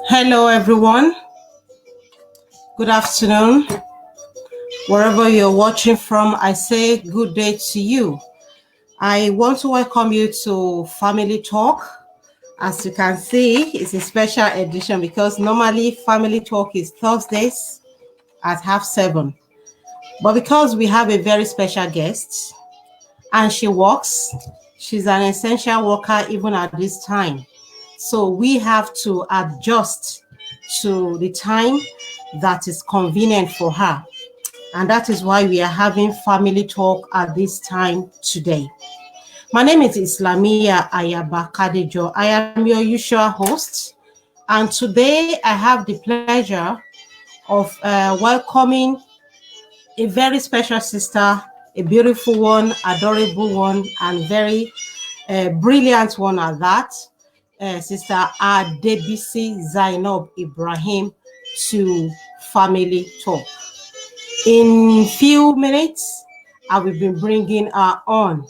Hello, everyone. Good afternoon. Wherever you're watching from, I say good day to you. I want to welcome you to Family Talk. As you can see, it's a special edition because normally Family Talk is Thursdays at 7:30. But because we have a very special guest and she's an essential worker even at this time. So we have to adjust to the time that is convenient for her. And that is why we are having Family Talk at this time today. My name is Islamia Ayabakadejo. I am your usual host. And today I have the pleasure of welcoming a very special sister, a beautiful one, adorable one, and very brilliant one at that. Sister Adebisi Zainab Ibrahim to Family Talk. In few minutes, I will be bringing her on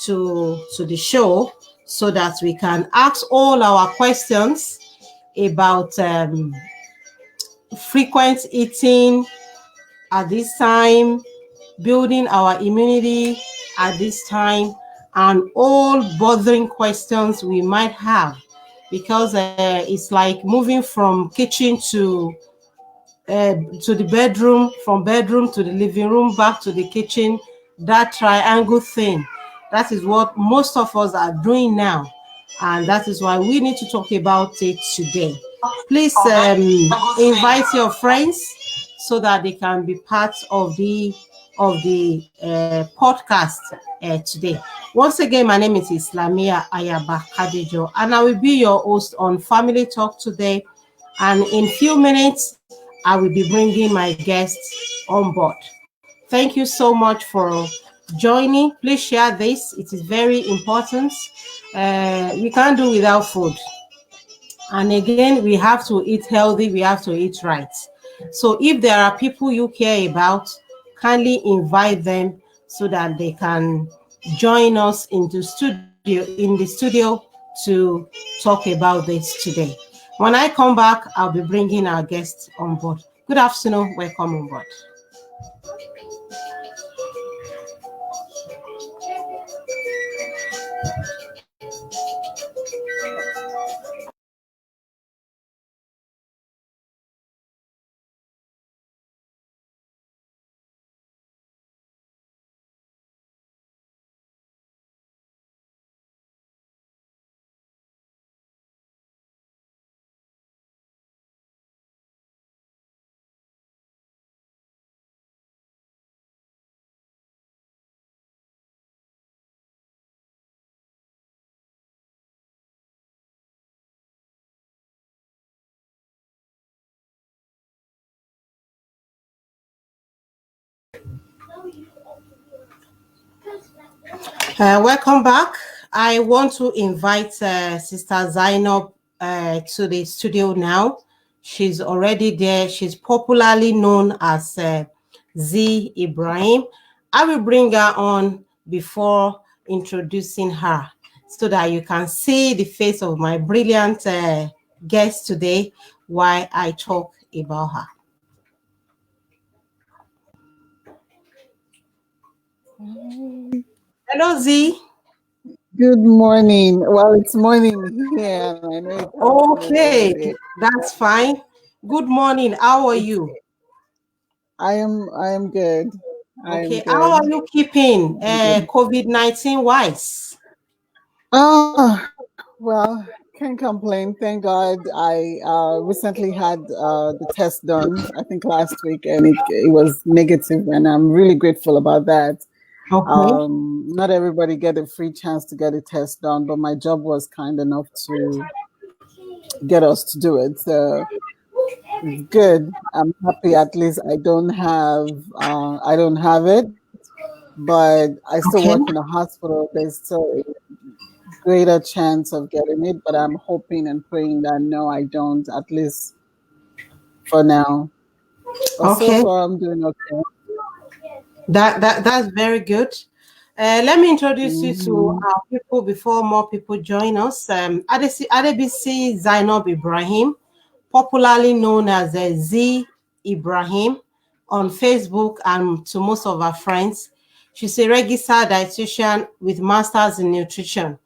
to the show so that we can ask all our questions about frequent eating at this time, building our immunity at this time, and all bothering questions we might have, because it's like moving from kitchen to the bedroom, from bedroom to the living room, back to the kitchen, that triangle thing. That is what most of us are doing now. And that is why we need to talk about it today. Please invite your friends so that they can be part of the podcast today. Once again, my name is Islamia Ayaba Kadejo, and I will be your host on Family Talk today. And in few minutes, I will be bringing my guests on board. Thank you so much for joining. Please share this. It is very important. We can't do without food. And again, we have to eat healthy. We have to eat right. So if there are people you care about, kindly invite them so that they can join us in the studio to talk about this today. When I come back, I'll be bringing our guests on board. Good afternoon. Welcome on board. Welcome back. I want to invite Sister Zainab to the studio now. She's already there. She's popularly known as Z Ibrahim. I will bring her on before introducing her so that you can see the face of my brilliant guest today while I talk about her. Hello, Z. Good morning. Well, it's morning here. I know it's Okay, that's fine. Good morning. How are you? I am good. I am Okay, good. how are you keeping COVID-19 wise? Well, can't complain. Thank God. I recently had the test done, I think last week, and it was negative, and I'm really grateful about that. Okay. Not everybody get a free chance to get a test done, but my job was kind enough to get us to do it. So it's good. I'm happy. At least I don't have it, but I still Okay. work in a hospital. There's still a greater chance of getting it, but I'm hoping and praying that no, I don't, at least for now. But so Okay, far, I'm doing okay. that's very good. Let me introduce you to Hmm. our people before more people join us. Adebisi Zainab Ibrahim, popularly known as Z Ibrahim on Facebook and to most of our friends. She's a registered dietitian with masters in nutrition.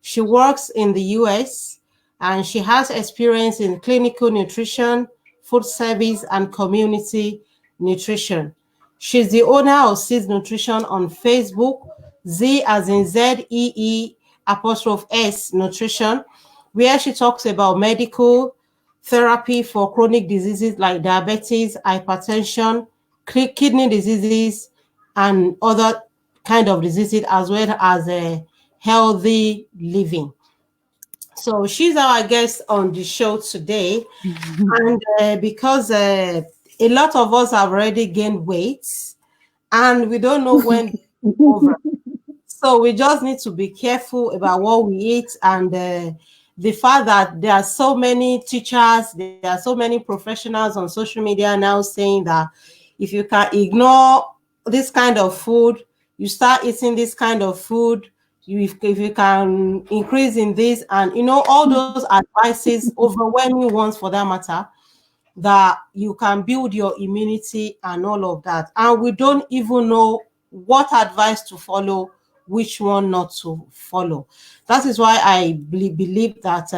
She works in the US and she has experience in clinical nutrition, food service, and community nutrition. She's the owner of Seeds Nutrition on Facebook, Z as in ZEE apostrophe S Nutrition, where she talks about medical therapy for chronic diseases like diabetes, hypertension, kidney diseases, and other kind of diseases, as well as a healthy living. So she's our guest on the show today, and because a lot of us have already gained weight, and we don't know when it's over. So we just need to be careful about what we eat and the fact that there are so many teachers, there are so many professionals on social media now saying that if you can ignore this kind of food, you start eating this kind of food, if you can increase in this, and all those advices, overwhelming ones for that matter, that you can build your immunity and all of that. And we don't even know what advice to follow, which one not to follow. That is why I believe that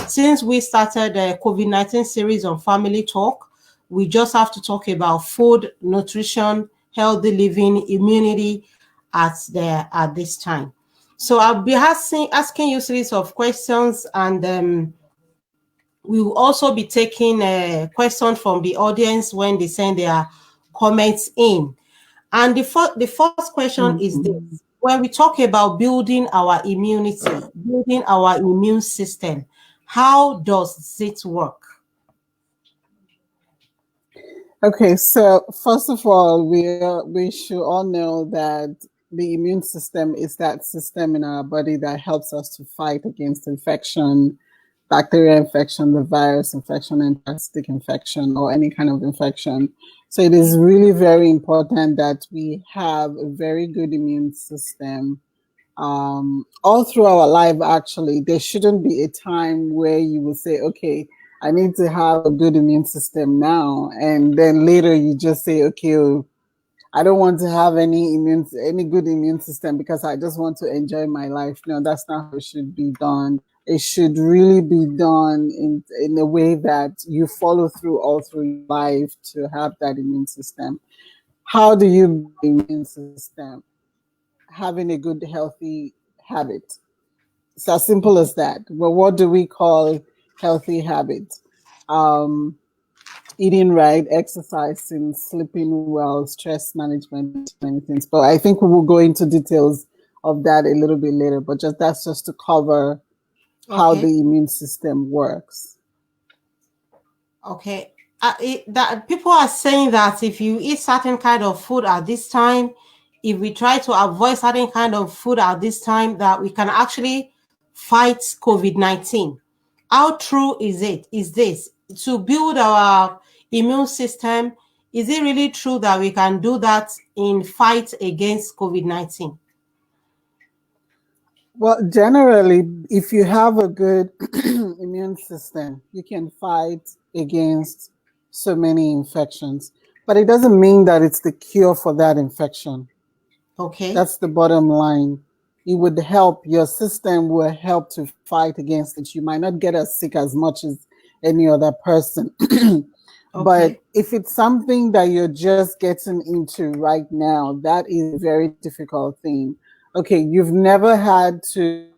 since we started the COVID-19 series on Family Talk, we just have to talk about food, nutrition, healthy living, immunity at this time. So I'll be asking you series of questions, and we will also be taking questions from the audience when they send their comments in. And the first question is this: Mhm. when we talk about building our immunity, building our immune system, how does it work? Okay, so first of all, we should all know that the immune system is that system in our body that helps us to fight against infection, bacterial infection, the virus infection, and parasitic infection, or any kind of infection. So it is really very important that we have a very good immune system all through our life. Actually, there shouldn't be a time where you will say, okay, I need to have a good immune system now, and then later you just say, okay, oh, I don't want to have any good immune system because I just want to enjoy my life. No, that's not how it should be done. It should really be done in a way that you follow through all through life to have that immune system. How do you build an immune system? Having a good healthy habit. It's as simple as that. Well, what do we call healthy habits? Um, Eating right, exercising, sleeping well, stress management, and so many things. But I think we will go into details of that a little bit later. But just that's just to cover how Okay. the immune system works. Okay. That people are saying that if you eat certain kind of food at this time, if we try to avoid certain kind of food at this time, that we can actually fight COVID-19. How true is it? Is this to build our immune system? Is it really true that we can do that in fight against COVID-19? Well, generally, if you have a good immune system, you can fight against so many infections. But it doesn't mean that it's the cure for that infection. Okay. That's the bottom line. It would help, your system will help to fight against it. You might not get as sick as much as any other person. But Okay. if it's something that you're just getting into right now, that is a very difficult thing. Okay, you've never had to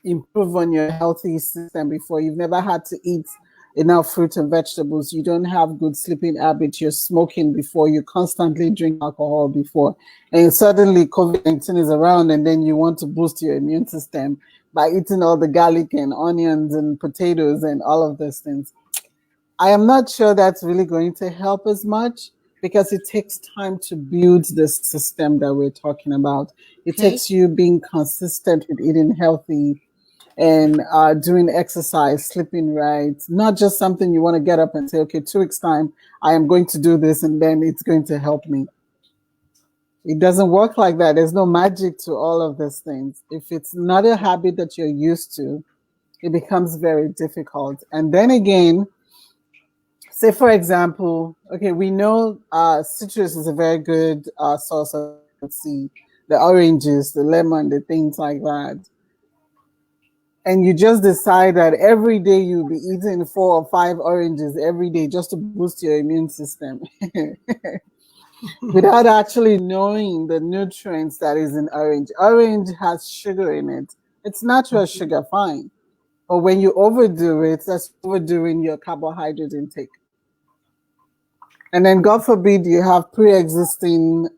improve on your healthy system before. You've never had to eat enough fruit and vegetables. You don't have good sleeping habits. You're smoking before. You constantly drink alcohol before. And suddenly COVID-19 is around, and then you want to boost your immune system by eating all the garlic and onions and potatoes and all of those things. I am not sure that's really going to help as much because it takes time to build this system that we're talking about. It Okay. takes you being consistent with eating healthy and doing exercise, sleeping right, not just something you want to get up and say, okay, 2 weeks time, I am going to do this and then it's going to help me. It doesn't work like that. There's no magic to all of these things. If it's not a habit that you're used to, it becomes very difficult. And then again, say for example, okay, we know citrus is a very good source of vitamin C, the oranges, the lemon, the things like that. And you just decide that every day you'll be eating 4 or 5 oranges every day just to boost your immune system without actually knowing the nutrients that is in orange. Orange has sugar in it. It's natural sugar, fine. But when you overdo it, that's overdoing your carbohydrate intake. And then, God forbid, you have pre-existing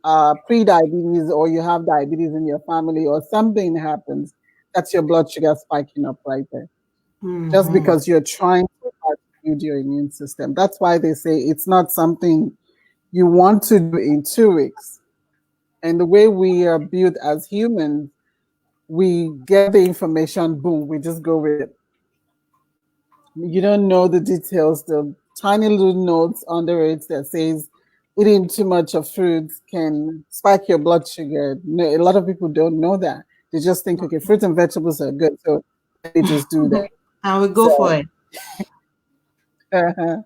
pre-diabetes, or you have diabetes in your family, or something happens, that's your blood sugar spiking up right there. Just Mm-hmm. because you're trying to build your immune system. That's why they say it's not something you want to do in 2 weeks. And the way we are built as humans, we get the information, boom, we just go with it. You don't know the details, the tiny little notes under it that says eating too much of fruits can spike your blood sugar. No, a lot of people don't know that. They just think, okay, fruits and vegetables are good, so let me just do that. And we go for So, it.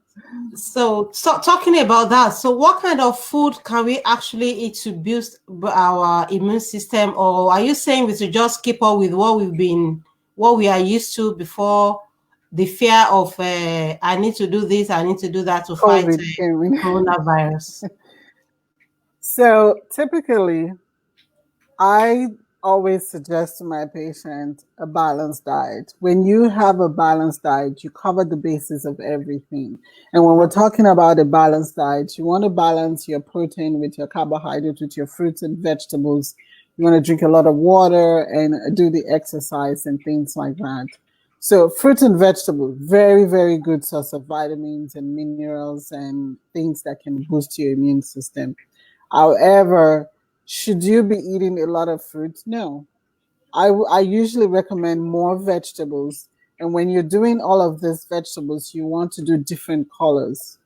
So talking about that, so what kind of food can we actually eat to boost our immune system? Or are you saying we should just keep up with what we are used to before the fear of I need to do this, I need to do that to fight COVID came in. coronavirus? So typically, I always suggest to my patients a balanced diet. When you have a balanced diet, you cover the basis of everything. And when we're talking about a balanced diet, you want to balance your protein with your carbohydrate, with your fruits and vegetables. You want to drink a lot of water and do the exercise and things like that. So fruits and vegetables, very, very good source of vitamins and minerals and things that can boost your immune system. However, should you be eating a lot of fruits? No. I usually recommend more vegetables. And when you're doing all of these vegetables, you want to do different colors,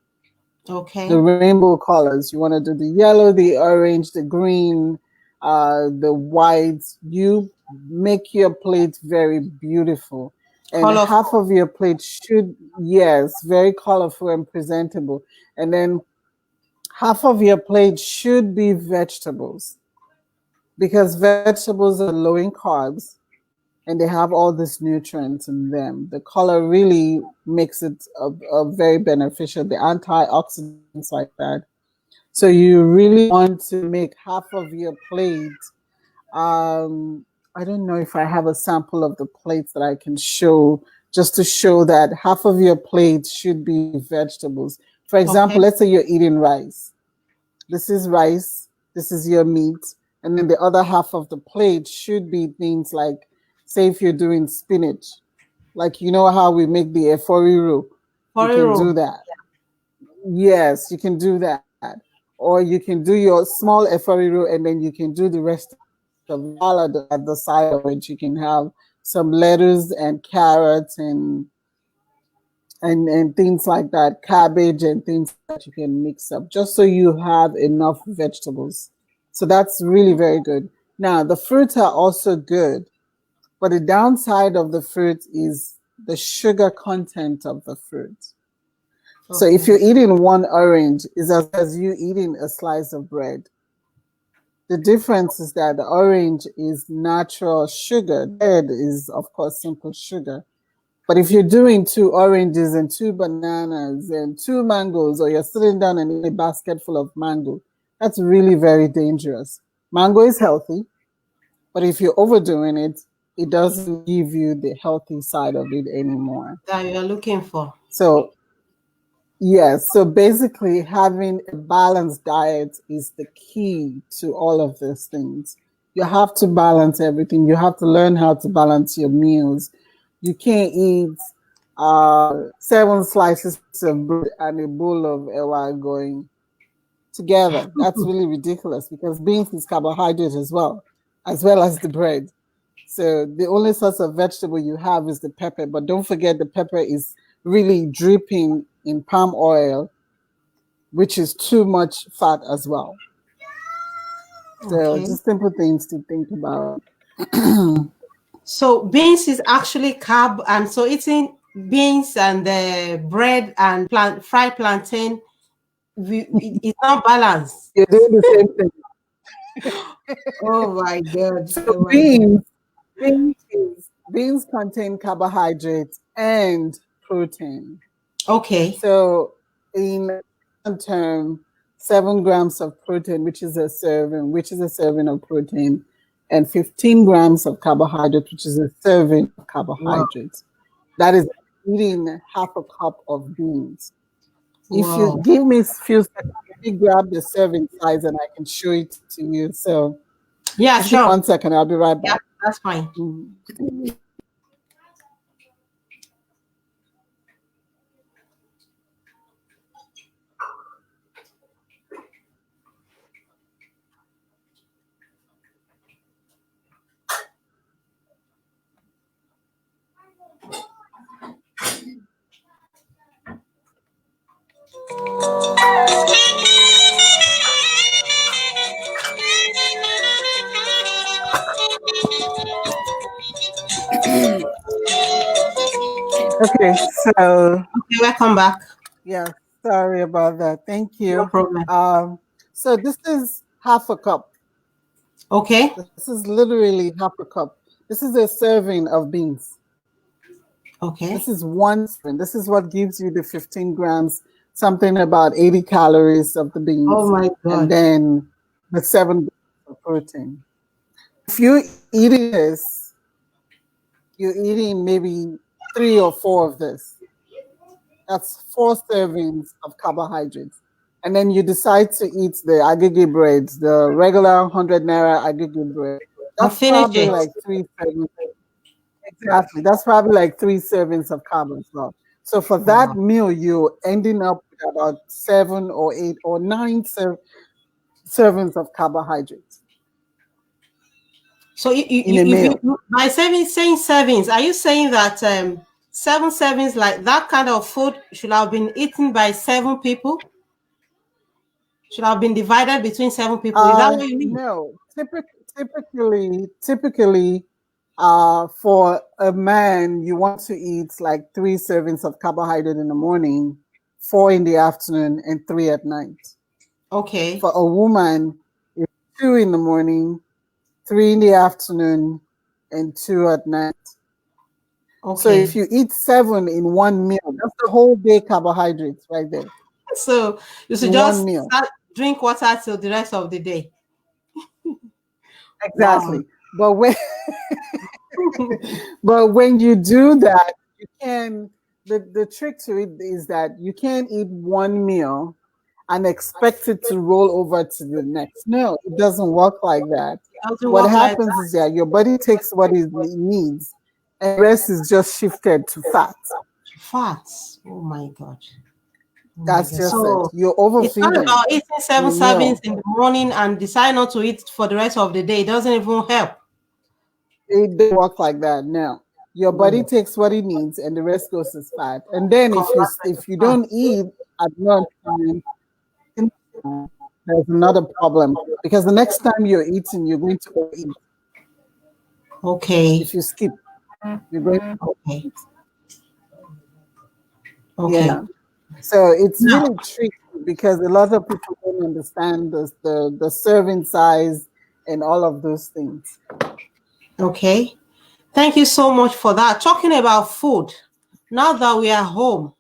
the Okay. rainbow colors. You want to do the yellow, the orange, the green, the white. You make your plate very beautiful. And half Colorful. of your plate should, yes, very colorful and presentable. And then half of your plate should be vegetables because vegetables are low in carbs and they have all these nutrients in them. The color really makes it a very beneficial, the antioxidants like that. So you really want to make half of your plate. I don't know if I have a sample of the plates that I can show just to show that half of your plate should be vegetables. For example, Okay. let's say you're eating rice. This is rice, this is your meat, and then the other half of the plate should be things like, say, if you're doing spinach, like you know how we make the eforiru, you can Poriro. do that. Yes, you can do that. Or you can do your small eforiru and then you can do the rest of it. While at the side of it, you can have some lettuce and carrots and things like that, cabbage and things that you can mix up, just so you have enough vegetables. So that's really very good. Now, the fruits are also good, but the downside of the fruit is the sugar content of the fruit. So if Okay. you're eating one orange, it's as you eating a slice of bread. The difference is that the orange is natural sugar. Bread is, of course, simple sugar. But if you're doing 2 oranges and 2 bananas and 2 mangoes, or you're sitting down and eating a basket full of mango, that's really very dangerous. Mango is healthy, but if you're overdoing it, it doesn't give you the healthy side of it anymore. That you're looking for. So, yes, so basically, having a balanced diet is the key to all of these things. You have to balance everything. You have to learn how to balance your meals. You can't eat 7 slices of bread and a bowl of ewa going together. That's really ridiculous because beans is carbohydrate as well as the bread. So the only source of vegetable you have is the pepper. But don't forget the pepper is really dripping in palm oil, which is too much fat as well. So Okay. just simple things to think about. So beans is actually carb, and so eating beans and bread and fried plantain, it's not balanced. You're doing the same thing. Oh my god! So Oh my god! beans contain carbohydrates and protein. Okay, So in term, 7 grams of protein, which is a serving of protein, and 15 grams of carbohydrate, which is a serving of wow, carbohydrates. That is eating half a cup of beans. If you wow. give me a few seconds, let me grab the serving size and I can show it to you. So Yeah, just give me sure. 1 second, I'll be right Yeah, back. that's fine. Mhm. Okay, so Okay, welcome back. yeah, sorry about that. Thank No you. problem. So this is half a cup. Okay, This is literally half a cup. This is a serving of beans. okay. This is one serving. This is what gives you the 15 grams, something about 80 calories of the Oh beans, my and god! then the 7 grams of protein. If you're eating this, you're eating maybe 3 or 4 of this. That's 4 servings of carbohydrates. And then you decide to eat the agege breads, the regular 100 naira agege bread. And That's finish probably it. like 3 servings. Exactly. That's probably like 3 servings of carb as well. So for that Wow. meal, you're ending up with about 7 or 8 or 9 servings of carbohydrates So in a meal. by saying servings, are you saying that 7 servings like that kind of food should have been eaten by 7 people? Should have been divided between 7 people? Is that what you mean? No. Typically, for a man, you want to eat like 3 servings of carbohydrate in the morning, 4 in the afternoon, and 3 at night. Okay. For a woman, it's 2 in the morning, 3 in the afternoon, and 2 at night. So if Okay. you eat 7 in 1 meal, that's the whole day carbohydrates right there So you should in one just meal. drink water till the rest of the day. Wow. Exactly. But when but when you do that, you can the trick to it is that you can't eat one meal and expect it to roll over to the next. No, it doesn't work like that. It doesn't What work like happens is that your body takes what it needs and the rest is just shifted to fat. that. Fats. Oh my god. Oh my That's god. just it. So You're it's not overfeeding about eating in seven a servings meal. in the morning and decide not to eat for the rest of the day. It doesn't even help. It doesn't work like that. No. Your body No. takes what it needs and the rest goes as fat. And then Convert if you fat. don't eat at lunchtime, there's another problem because the next time you're eating, you're going to overeat. Okay. If you skip, you're going to Okay. overeat. Okay. Yeah. So it's Now, really tricky because a lot of people don't understand the serving size and all of those things. okay. Thank you so much for that. Talking about food, now that we are home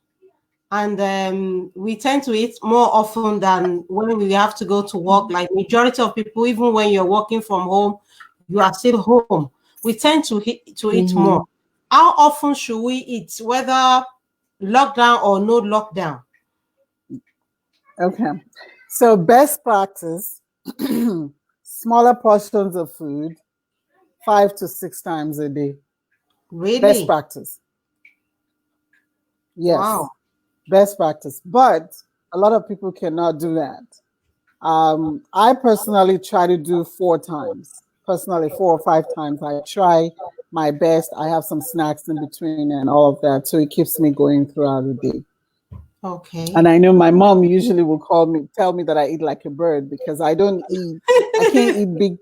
and we tend to eat more often than when we have to go to work, like majority of people, even when you're working from home, you are still home. We tend to eat more. Mm-hmm. How often should we eat, whether lockdown or no lockdown? Okay. So best practice, smaller portions of food, 5 to 6 times a day. Best Really? practice. Wow. Yes. Best practice. But a lot of people cannot do that. I personally try to do 4 times. personally 4 or 5 times. I try my best. I have some snacks in between and all of that. So it keeps me going throughout the day. Okay. And I know my mom usually will tell me that I eat like a bird because I can't eat big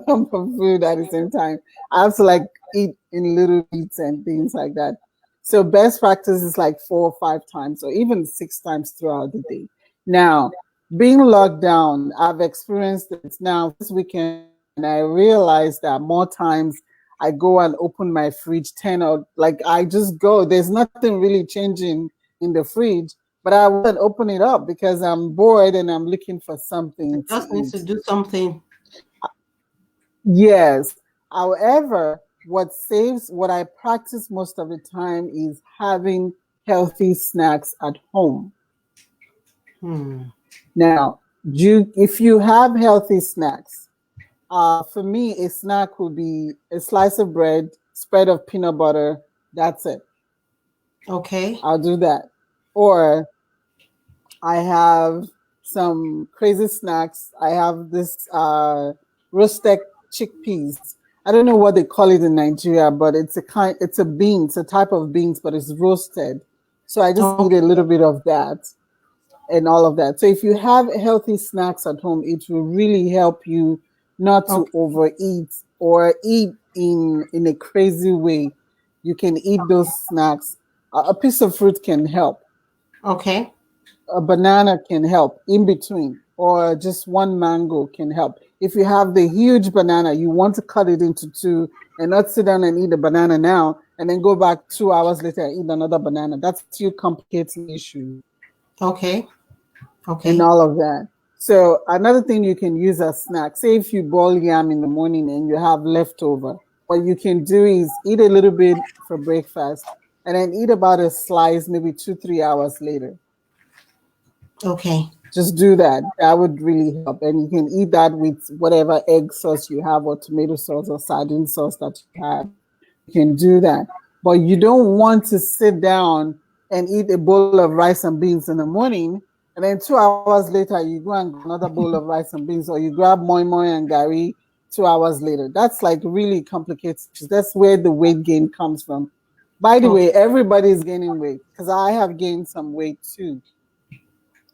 lump of food at the same time. I have to like eat in little bits and things like that. So best practice is like 4 or 5 times or even 6 times throughout the day. Now, being locked down, I've experienced it now this weekend and I realized that more times I go and open my fridge 10 or like I just go. There's nothing really changing in the fridge, but I wouldn't open it up because I'm bored and I'm looking for I something to just need to eat. do something. Yes. However, what I practice most of the time is having healthy snacks at home. Hmm. Now, if you have healthy snacks, for me, a snack would be a slice of bread, spread of peanut butter. That's it. Okay. I'll do that. Or I have some crazy snacks. I have this roasted chickpeas. I don't know what they call it in Nigeria, but it's a bean, it's a type of beans, but it's roasted. So I just eat a Okay. little bit of that and all of that. So if you have healthy snacks at home, it will really help you not to Okay. overeat or eat in a crazy way. You can eat those snacks. A piece of fruit can help, Okay. a banana can help in between, or just one mango can help. If you have the huge banana, you want to cut it into two and not sit down and eat a banana now and then go back 2 hours later and eat another banana. That's too complicating issue Okay. and Okay. all of that. So another thing you can use as snack, say if you boil yam in the morning and you have leftover, what you can do is eat a little bit for breakfast and then eat about a slice maybe 2, 3 hours later. Okay. Just do that. That would really help. And you can eat that with whatever egg sauce you have, or tomato sauce, or sardine sauce that you have. You can do that. But you don't want to sit down and eat a bowl of rice and beans in the morning. And then 2 hours later, you go and get another bowl of rice and beans, or you grab moi moi and gari 2 hours later. That's like really complicated. That's where the weight gain comes from. By the Okay. way, everybody is gaining weight because I have gained some weight too.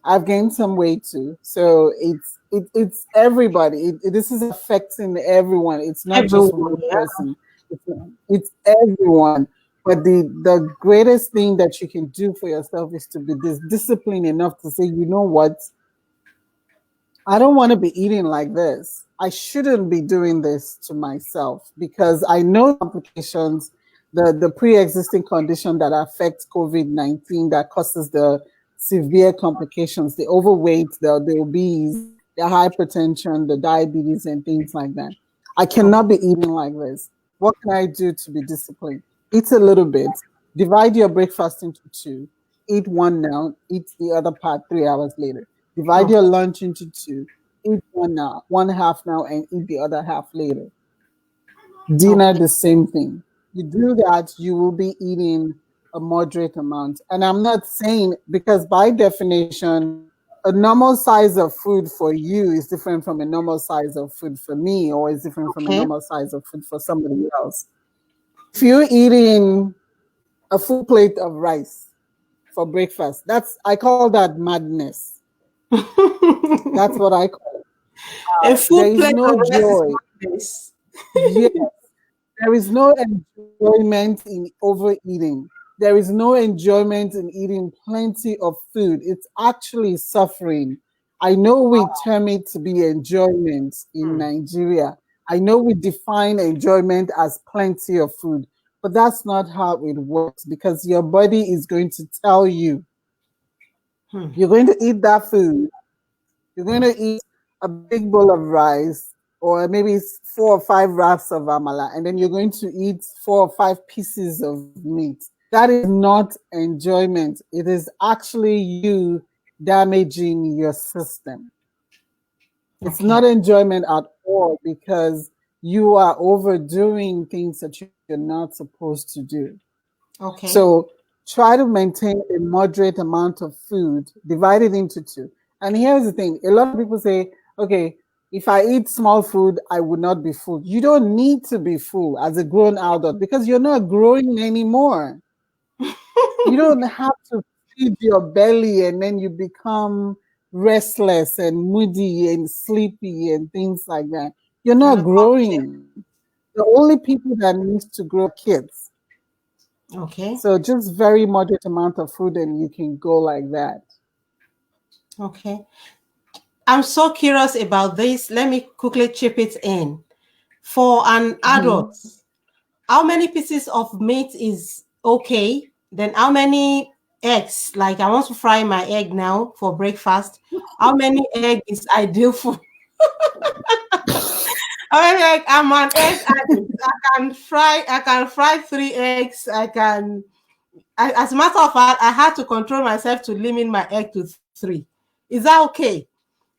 I've gained some weight too. So it's everybody. This is affecting everyone. It's not just Everyone. one Yeah. person. It's everyone. But the greatest thing that you can do for yourself is to be this disciplined enough to say, you know what, I don't want to be eating like this. I shouldn't be doing this to myself because I know complications, the pre-existing condition that affects COVID-19 that causes the severe complications, the overweight, the obese, the hypertension, the diabetes, and things like that. I Okay. cannot be eating like this. What can I do to be disciplined? Eat a little bit. Divide your breakfast into two. Eat one now, eat the other part 3 hours later. Divide your Okay. lunch into two. Eat one now, one half now, and eat the other half later. Dinner, Okay. the same thing. You do that, you will be eating a moderate amount. And I'm not saying, because by definition, a normal size of food for you is different from a normal size of food for me, or is different from a Okay. normal size of food for somebody else. If you're eating a full plate of rice for breakfast, I call that madness. That's what I call. A There full is plate no of rice is joy. madness. Yes, there is no enjoyment in overeating. There is no enjoyment in eating plenty of food. It's actually suffering. I know we term it to be enjoyment in Hmm. Nigeria. I know we define enjoyment as plenty of food, but that's not how it works because your body is going to tell you Hmm. you're going to eat that food. You're going to eat a big bowl of rice or maybe 4 or 5 wraps of amala, and then you're going to eat 4 or 5 pieces of meat. That is not enjoyment. It is actually you damaging your system. It's Okay. not enjoyment at all because you are overdoing things that you're not supposed to do. Okay. So try to maintain a moderate amount of food, divide it into two. And here's the thing, a lot of people say, okay, If I eat small food, I would not be full. You don't need to be full as a grown adult because you're not growing anymore. You don't have to feed your belly and then you become restless and moody and sleepy and things like that. You're not growing. The only people that needs to grow are kids. Okay. So just very moderate amount of food and you can go like that. Okay. I'm so curious about this. Let me quickly chip it in. For an Mhm. adult, how many pieces of meat is okay? Then how many eggs? Like I want to fry my egg now for breakfast. How many egg is ideal for? I mean, like I'm an egg addict. I can fry 3 eggs. As a matter of fact, I had to control myself to limit my egg to 3. Is that okay?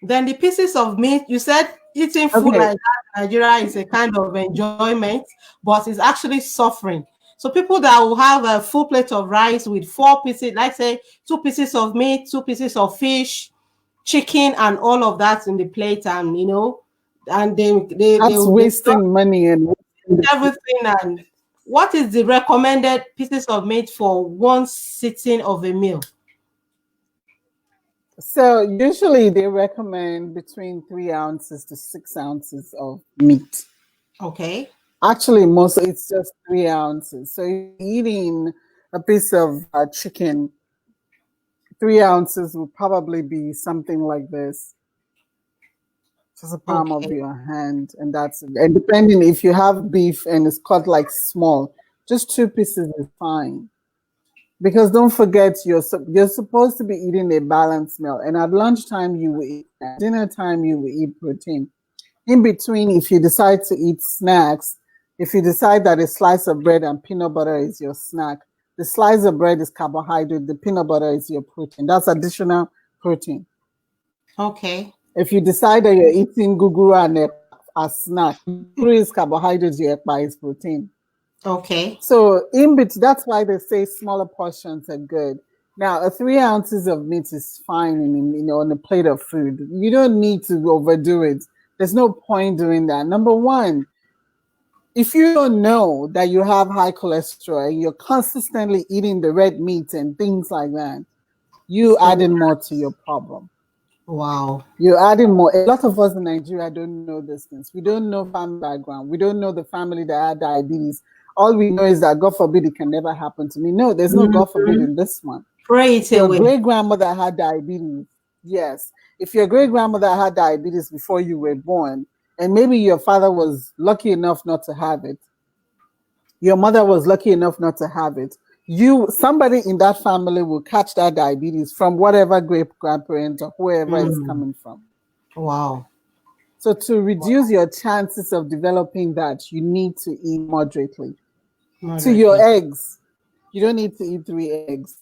Then the pieces of meat, you said eating food Okay. like that in Nigeria is a kind of enjoyment, but it's actually suffering. So people that will have a full plate of rice with 4 pieces, like say 2 pieces of meat, 2 pieces of fish, chicken, and all of that in the plate, and and they That's will be wasting money and wasting the food. everything. And what is the recommended pieces of meat for one sitting of a meal? So usually they recommend between 3 ounces to 6 ounces of meat. Okay. Actually, most it's just 3 ounces. So you're eating a piece of chicken, 3 ounces would probably be something like this, just a palm of Okay. your hand, and that's it. And depending if you have beef and it's cut like small, just 2 pieces is fine. Because don't forget, you're supposed to be eating a balanced meal, and at lunchtime you will eat, at dinner time you will eat protein. In between, if you decide to eat snacks, if you decide that a slice of bread and peanut butter is your snack, the slice of bread is carbohydrate, the peanut butter is your protein. That's additional protein. Okay. If you decide that you're eating guguru and as snack, guguru is carbohydrates, your ekpa is protein. Okay. So in between, that's why they say smaller portions are good. Now, a 3 ounces of meat is fine on a plate of food. You don't need to overdo it. There's no point doing that. Number one, if you don't know that you have high cholesterol and you're consistently eating the red meat and things like that, you It's going. adding more to your problem. Wow. You're adding more. A lot of us in Nigeria don't know these things. We don't know family background. We don't know the family that had diabetes. All we know is that God forbid it can never happen to me. No, there's no God forbid Mhm. in this one. Pray If it your away. great grandmother had diabetes, yes. If your great grandmother had diabetes before you were born, and maybe your father was lucky enough not to have it, your mother was lucky enough not to have it, somebody in that family will catch that diabetes from whatever great grandparent or whoever is Mm. coming from. Wow. So to reduce your chances of developing that, you need to eat moderately. To your Moderately. eggs, you don't need to eat 3 eggs.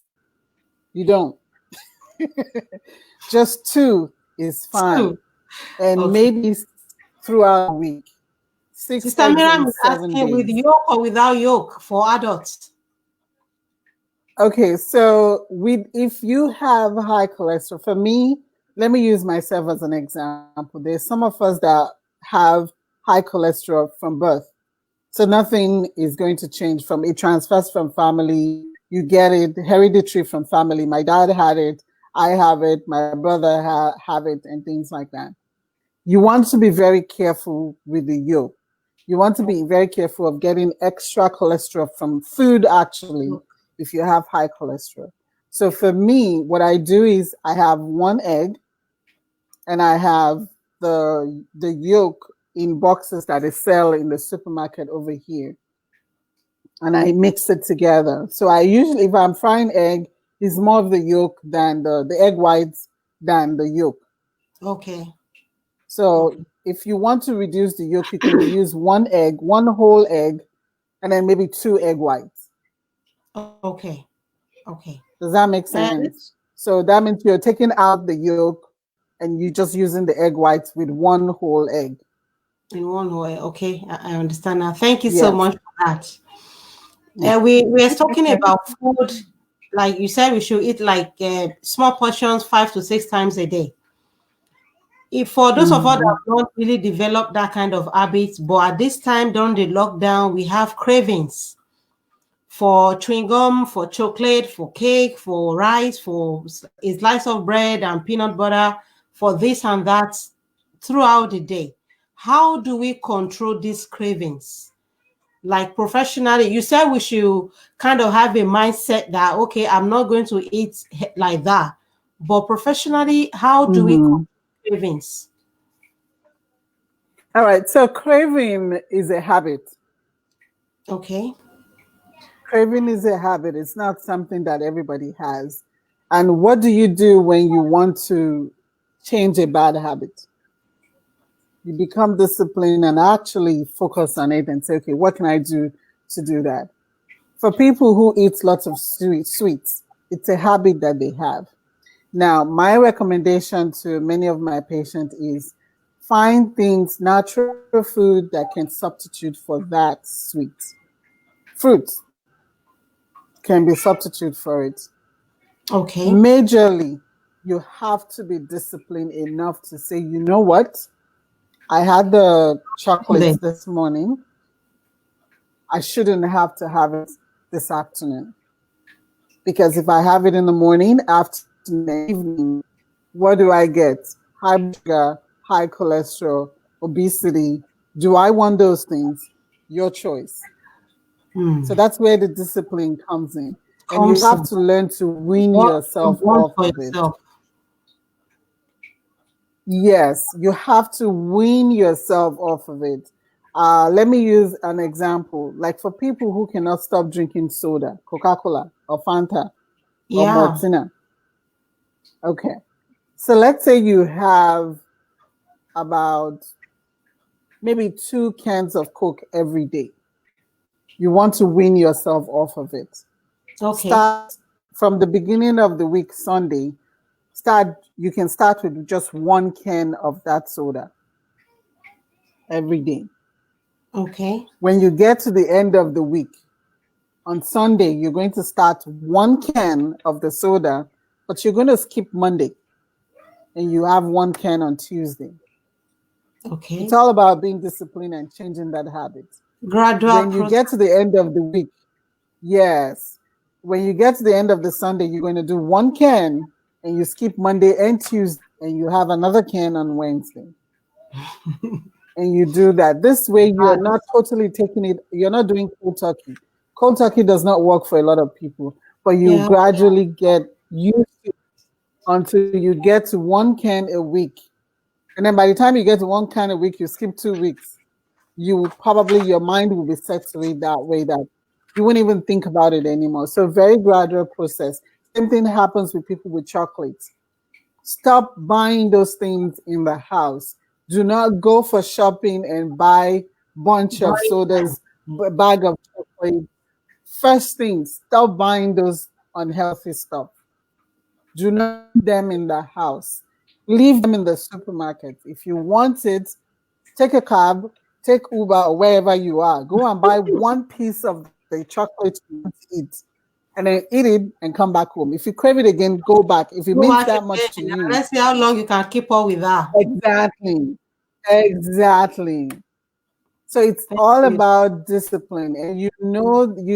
You don't. Just 2 is fine. Two. And Okay. maybe throughout the week. Six Sister eggs Miriam in is 7 asking with days. yolk or without yolk for adults. Okay, so if you have high cholesterol, for me, let me use myself as an example. There's some of us that have high cholesterol from birth. So nothing is going to change from it transfers from family. You get it hereditary from family. My dad had it. I have it. My brother have it, and things like that. You want to be very careful with the yolk. You want to be very careful of getting extra cholesterol from food, actually, if you have high cholesterol. So for me, what I do is I have 1 egg and I have the yolk in boxes that they sell in the supermarket over here. And I mix it together. So I usually, if I'm frying egg, it's more of the yolk than the egg whites than the yolk. Okay. So Okay. if you want to reduce the yolk, you can use 1 egg, one whole egg, and then maybe 2 egg whites. Okay. Okay. Does that make And sense? So that means you're taking out the yolk and you're just using the egg whites with one whole egg. in one way. Okay. I understand now. Thank you so Yes. much for that. We are talking about food. Like you said, we should eat like small portions 5 to 6 times a day. If for those of us that Mhm. have not really developed that kind of habits, but at this time during the lockdown, we have cravings for chewing gum, for chocolate, for cake, for rice, for a slice of bread and peanut butter, for this and that throughout the day. How do we control these cravings? Like professionally, you said we should kind of have a mindset that, okay, I'm not going to eat like that. But professionally, how do we control Mhm. cravings? All right. So craving is a habit. Okay. Craving is a habit. It's not something that everybody has. And what do you do when you want to change a bad habit? You become disciplined and actually focus on it and say, okay, what can I do to do that? For people who eat lots of sweets, it's a habit that they have. Now, my recommendation to many of my patients is find things, natural food that can substitute for that sweet. Fruits can be substitute for it. Okay. Majorly, you have to be disciplined enough to say, you know what? I had the chocolates Then. this morning. I shouldn't have to have it this afternoon. Because if I have it in the morning, afternoon, and evening, what do I get? High blood sugar, high cholesterol, obesity. Do I want those things? Your choice. So Hmm. that's where the discipline comes in. And you Comes have in. to learn to wean What you yourself want off for of it. yourself. Yes, you have to wean yourself off of it. Let me use an example. Like for people who cannot stop drinking soda, Coca Cola, or Fanta, or Yeah. Mortina. Okay. So let's say you have about maybe 2 cans of Coke every day. You want to wean yourself off of it. Okay. Start from the beginning of the week, Sunday. You can start with just 1 can of that soda every day. Okay. When you get to the end of the week, on Sunday, you're going to start 1 can of the soda, but you're going to skip Monday and you have 1 can on Tuesday. It's Okay. all about being disciplined and changing that habit. Gradual When you process. get to the end of the week, yes, when you get to the end of the Sunday, you're going to do 1 can and you skip Monday and Tuesday and you have another can on Wednesday. And you do that. This way, you are not totally taking it, you're not doing cold turkey. Cold turkey does not work for a lot of people, but you Yeah. gradually get used to it until you get to 1 can a week. And then by the time you get to 1 can a week, you skip 2 weeks. You probably, your mind will be set to it that way that you won't even think about it anymore. So, very gradual process. Same thing happens with people with chocolates. Stop buying those things in the house. Do not go for shopping and buy bunch of Buying time. sodas, bag of chocolate. First thing, stop buying those unhealthy stuff. Do not keep them in the house. Leave them in the supermarket. If you want it, take a cab, take Uber or wherever you are. Go and buy one piece of the chocolate you want to eat and then eat it and come back home. If you crave it again, go back. If it Go means back that much again. to And you, let's see how long you can keep up with that. exactly. Exactly. So it's Thank all you. about discipline. And you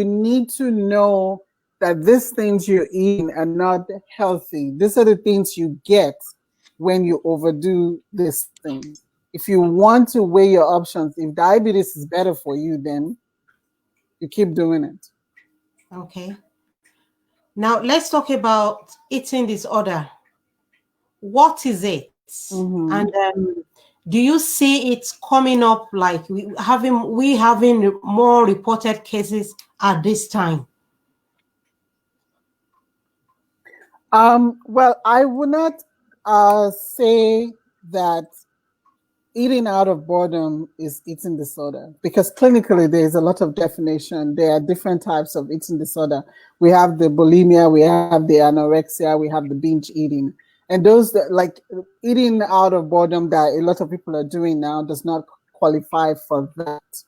need to know that these things you're eating are not healthy. These are the things you get when you overdo these things. If you want to weigh your options, if diabetes is better for you, then you keep doing it. Okay. Now let's talk about eating disorder. What is it? Mm-hmm. And do you see it coming up like we having more reported cases at this time? Well, I would not say that eating out of boredom is eating disorder because clinically there is a lot of definition. There are different types of eating disorder. We have the bulimia, we have the anorexia, we have the binge eating. And those that like eating out of boredom that a lot of people are doing now does not qualify for that.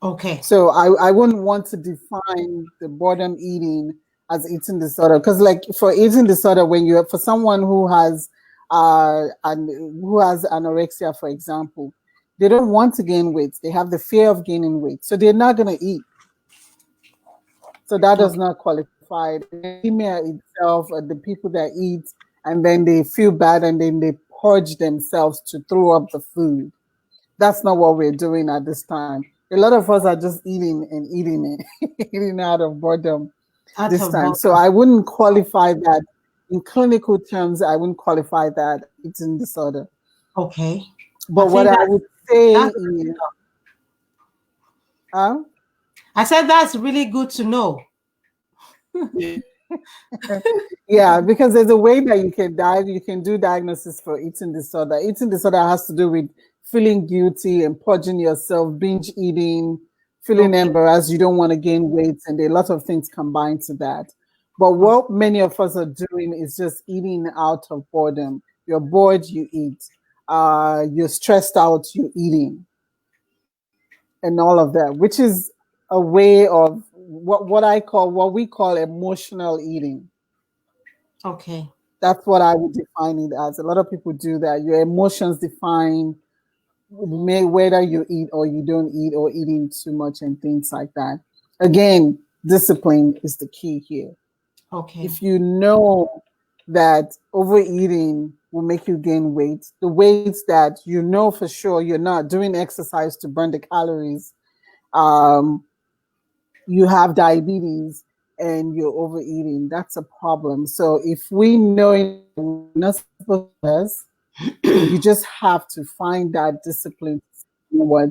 Okay. So I wouldn't want to define the boredom eating as eating disorder because like for eating disorder, when you for someone who has and who has anorexia, for example, they don't want to gain weight. They have the fear of gaining weight. So they're not going to eat. So that does Okay. not qualify. Anemia itself, the people that eat and then they feel bad and then they purge themselves to throw up the food. That's not what we're doing at this time. A lot of us are just eating and eating it, eating out of boredom Out this of time. So boredom. I wouldn't qualify that in clinical terms. I wouldn't qualify that eating disorder. Okay. I But what think I would say that's is, uh, I said that's really good to know. yeah, because there's a way that you can do diagnosis for eating disorder. Eating disorder has to do with feeling guilty and purging yourself, binge eating, feeling Okay. embarrassed, you don't want to gain weight, and there are a lot of things combined to that. But Okay. what many of us are doing is just eating out of boredom. You're bored, you eat. You're stressed out, you're eating, and all of that, which is a way of what we call emotional eating. Okay. That's what I would define it as. A lot of people do that. Your emotions define whether you eat or you don't eat or eating too much and things like that. Again, discipline is the key here. Okay. If you know that overeating will make you gain weight, the weight that you know for sure you're not doing exercise to burn the calories, um, you have diabetes and you're overeating, that's a problem. So if we know we're not supposed to do this, you just have to find that discipline. You know what?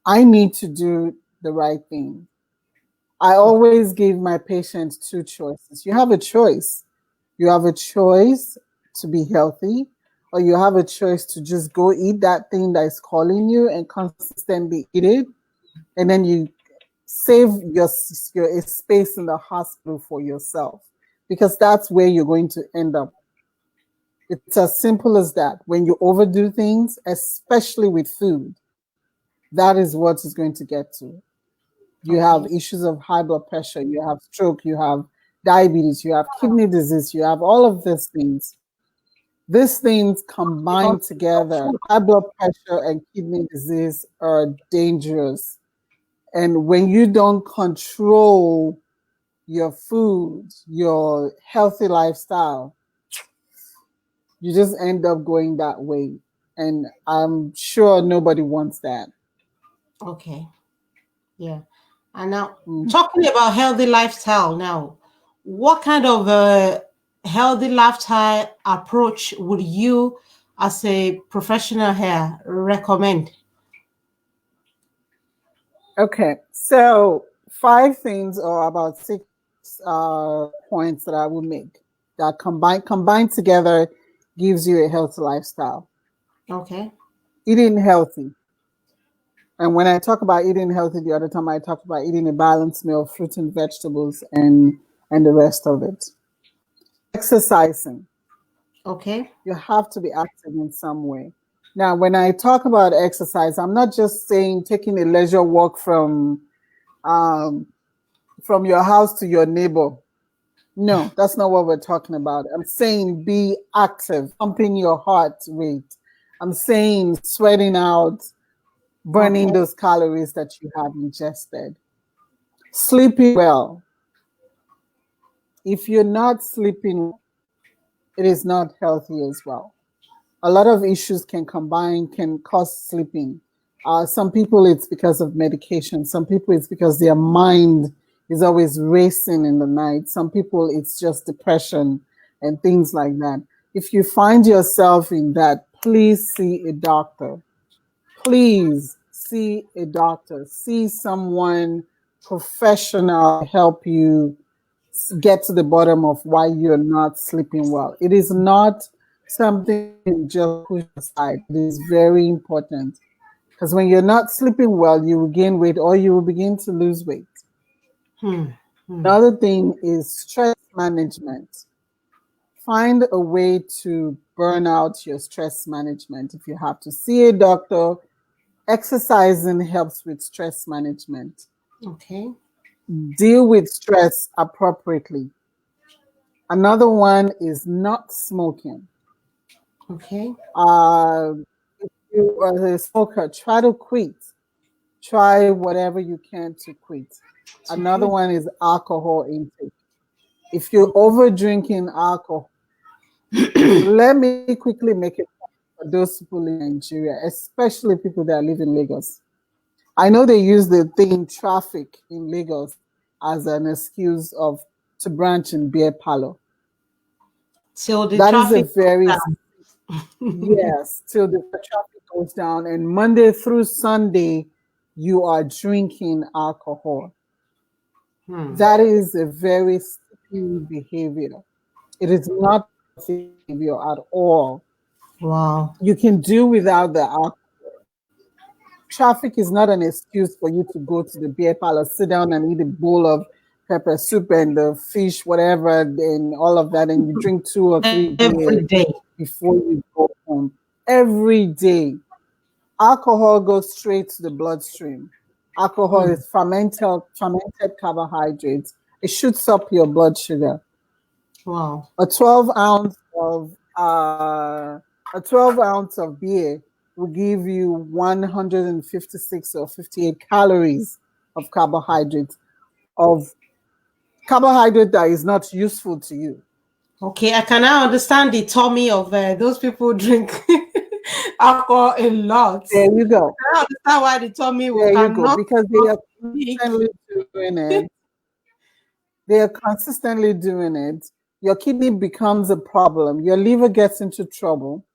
I need to do the right thing. I always give my patients two choices. You have a choice. You have a choice to be healthy, or you have a choice to just go eat that thing that is calling you and consistently eat it. And then you save your space in the hospital for yourself, because that's where you're going to end up. It's as simple as that. When you overdo things, especially with food, that is what is going to get to. You have Okay. issues of high blood pressure, you have stroke, you have diabetes, you have kidney disease, you have all of these things. These things Because combined of together, food. high blood pressure and kidney disease are dangerous. And when you don't control your food, your healthy lifestyle, you just end up going that way. And I'm sure nobody wants that. Okay. Yeah. And now, Mm. talking about healthy lifestyle now, what kind of healthy lifestyle approach would you, as a professional here, recommend? Okay, so five things or about six points that I will make that combined together gives you a healthy lifestyle. Okay. Eating healthy. And when I talk about eating healthy, the other time I talked about eating a balanced meal, fruits and vegetables, and the rest of it. Exercising. Okay. You have to be active in some way. Now, when I talk about exercise, I'm not just saying taking a leisure walk um, from your house to your neighbor. No, that's not what we're talking about. I'm saying be active, pumping your heart rate. I'm saying sweating out, burning Okay. those calories that you have ingested. Sleeping well. If you're not sleeping, it is not healthy as well. A lot of issues can combine, can cause sleeping. Some people it's because of medication. Some people it's because their mind is always racing in the night. Some people it's just depression and things like that. If you find yourself in that, please see a doctor. Please see a doctor. See someone professional help you get to the bottom of why you're not sleeping well. It is not something you can just push aside. It is very important because when you're not sleeping well, you will gain weight or you will begin to lose weight. Hmm. Hmm. Another thing is stress management. Find a way to burn out your stress management. If you have to see a doctor, exercising helps with stress management. Okay. Deal with stress appropriately. Another one is not smoking. Okay. Uh, if you are a smoker, try to quit. Try whatever you can to quit. To Another quit. one is alcohol intake. If you're over drinking alcohol, let me quickly make it for those people in Nigeria, especially people that live in Lagos. I know they use the thing traffic in Lagos as an excuse of to branch in beer parlor. Till the That is a traffic very goes down. yes, till the traffic goes down, and Monday through Sunday, you are drinking alcohol. Hmm. That is a very sticky behavior. It is not healthy behavior at all. Wow. You can do without the alcohol. Traffic is not an excuse for you to go to the beer parlor, sit down and eat a bowl of pepper soup and the fish, whatever, and all of that, and you drink two or three Every beers day. before you go home. Every day. Alcohol goes straight to the bloodstream. Alcohol Hmm. is fermented carbohydrates. It shoots up your blood sugar. Wow. A 12 ounce of a 12 ounce of beer will give you 156 or 58 calories of carbohydrate that is not useful to you. Okay, I can now understand the tummy of those people drink alcohol a lot. There you go. I understand why the tummy will There you go. cannot Because they stop are big. constantly doing it. They are consistently doing it. Your kidney becomes a problem. Your liver gets into trouble.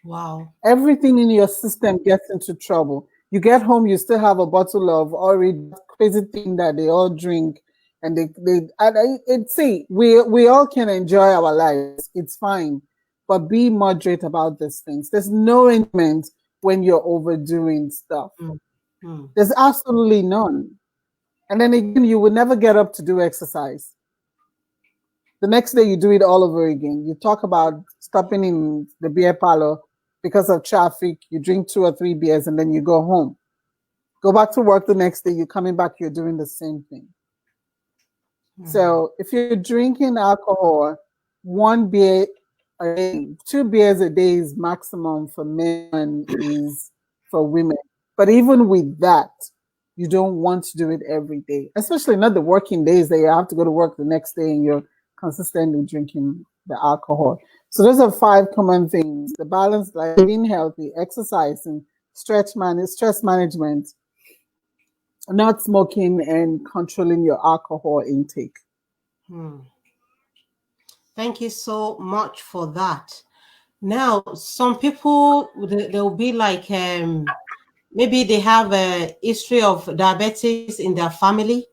Wow. Everything in your system gets into trouble. You get home, you still have a bottle of orange, crazy thing that they all drink, and see, we all can enjoy our lives. It's fine, but be moderate about these things. There's no enjoyment when you're overdoing stuff. Hmm. Hmm. There's absolutely none. And then again, you would never get up to do exercise. The next day, you do it all over again. You talk about stopping in the beer parlor because of traffic. You drink two or three beers and then you go home. Go back to work the next day. You're coming back, you're doing the same thing. Hmm. So if you're drinking alcohol, one beer a day, two beers a day is maximum for men, is for women. But even with that, you don't want to do it every day, especially not the working days that you have to go to work the next day and you're consistently drinking the alcohol. So those are five common things: the balance, like eating healthy, exercising, stress management, not smoking, and controlling your alcohol intake. Hmm. Thank you so much for that. Now, some people they'll be like maybe they have a history of diabetes in their family,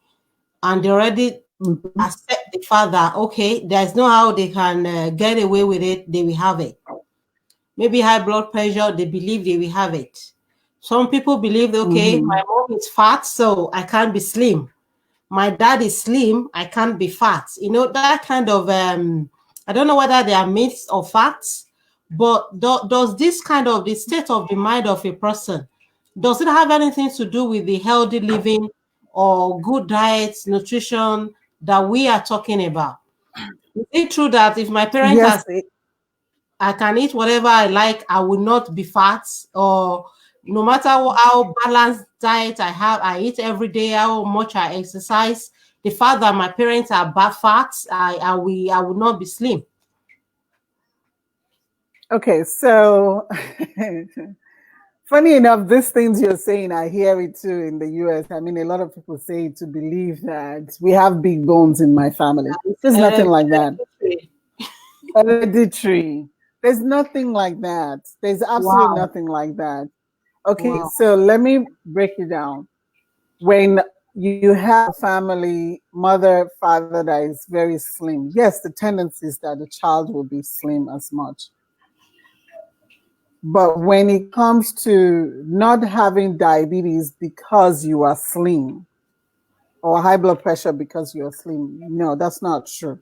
and they already Mhm. accept the fact that okay, there's no how they can get away with it. They will have it. Maybe high blood pressure, they believe they will have it. Some people believe, okay, my Mhm. mom is fat, so I can't be slim. My dad is slim, I can't be fat. You know, that kind of, I don't know whether they are myths or facts, but does this kind of the state of the mind of a person, does it have anything to do with the healthy living or good diets, nutrition that we are talking about? Is it true that if my parents Yes, are I can eat whatever I like. I will not be fat, or no matter how balanced diet I have, I eat every day, how much I exercise. The fact that my parents are bad fat, I will not be slim. okay, so funny enough, these things you're saying, I hear it too in the US. I mean, a lot of people say to believe that we have big bones in my family. There's nothing like that. Hereditary. Hereditary. There's nothing like that. There's absolutely Wow, nothing like that. Okay, wow. so let me break it down. When you have a family, mother, father that is very slim, yes, the tendency is that the child will be slim as much. But when it comes to not having diabetes because you are slim or high blood pressure because you're slim, no, that's not true.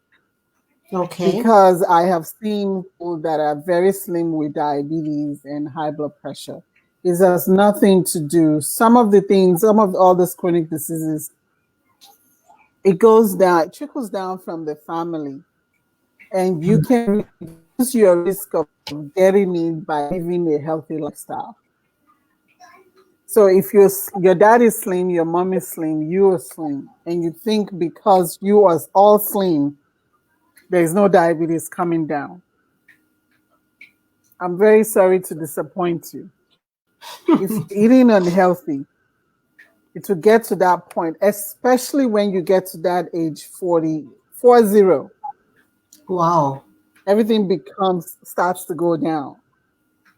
Okay. Because I have seen people that are very slim with diabetes and high blood pressure. It has nothing to do. Some of the things, some of all these chronic diseases, it trickles down from the family, and you can reduce your risk of getting it by living a healthy lifestyle. So if your dad is slim, your mom is slim, you are slim, and you think because you are all slim, there is no diabetes coming down, I'm very sorry to disappoint you. If you're eating unhealthy, it will get to that point, especially when you get to that age 40. Wow. Everything starts to go down.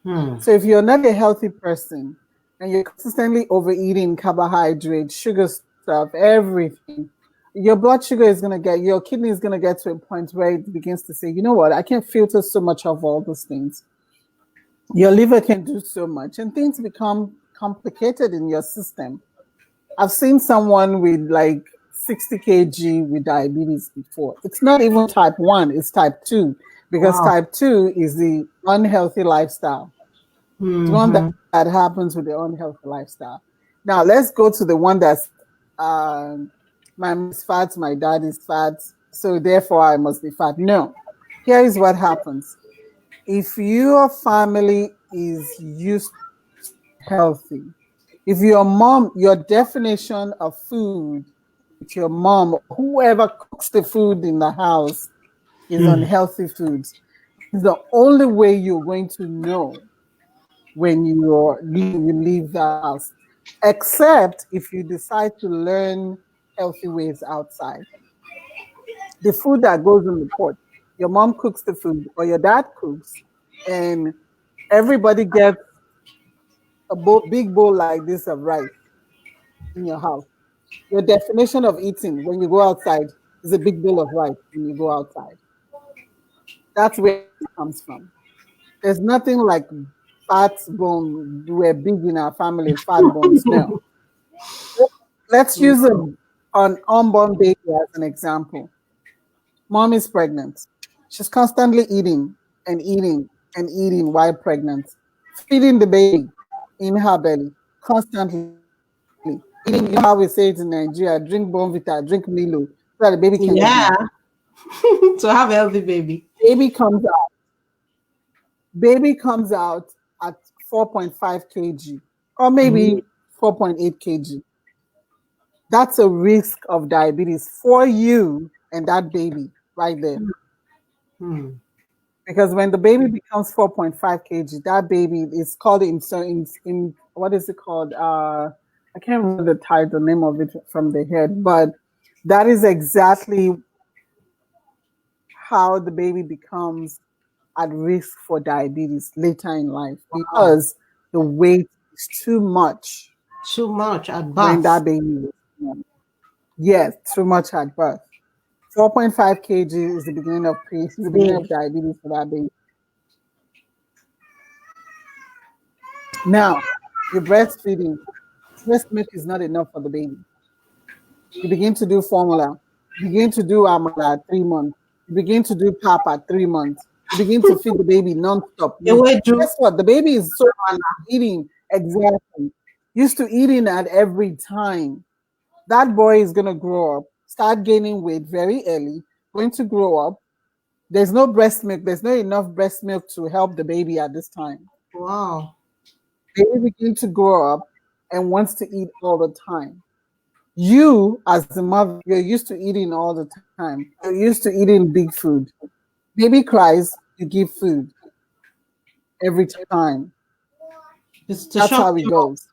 Hmm. So if you're not a healthy person and you're consistently overeating carbohydrates, sugar stuff, everything, your blood sugar is your kidney is gonna get to a point where it begins to say, you know what, I can't filter so much of all those things. Your liver can do so much, and things become complicated in your system. I've seen someone with like 60 kg with diabetes before. It's not even type 1, it's type 2, because Wow. type 2 is the unhealthy lifestyle. It's one Mm-hmm. that happens with the unhealthy lifestyle. Now, let's go to the one that's my mom is fat, my dad is fat, so therefore I must be fat. No. Here is what happens. If your family is used to healthy, if your definition of food with your mom, whoever cooks the food in the house is Hmm. unhealthy foods, it's the only way you're going to know when you leave the house, except if you decide to learn healthy ways outside. The food that goes in the pot, your mom cooks the food or your dad cooks, and everybody gets a big bowl like this of rice in your house. Your definition of eating when you go outside is a big bowl of rice when you go outside. That's where it comes from. There's nothing like fat bone. We're big in our family, fat bones. No. Let's use an unborn baby as an example. Mom is pregnant. She's constantly eating and eating and eating while pregnant, feeding the baby in her belly constantly. Eating, you know how we say it in Nigeria, drink Bonvita, drink Milo, so that the baby can get Yeah. big. To have a healthy baby. Baby comes out. Baby comes out at 4.5 kg or Mm-hmm. maybe 4.8 kg. That's a risk of diabetes for you and that baby right there. Hmm. Because when the baby becomes 4.5 kg, that baby is called in what is it called? I can't remember the name of it from the head, but that is exactly how the baby becomes at risk for diabetes later in life Wow. because the weight is too much Too much at when birth. that baby was born. Yes, too much at birth. 4.5 kg is the beginning Big. of diabetes for that baby. Now, you're breastfeeding. Breast milk is not enough for the baby. You begin to do formula. You begin to do amala at 3 months. You begin to do pap at 3 months. You begin to feed the baby non-stop. Ewedu. Guess what? The baby is so used to eating exactly. Used to eating at every time. That boy is gonna grow up, start gaining weight very early, going to grow up. There's no breast milk, there's not enough breast milk to help the baby at this time. Wow. Baby begin to grow up and wants to eat all the time. You, as the mother, you're used to eating all the time. You're used to eating big food. Baby cries, you give food every time. It's to That's shock how it them up. goes.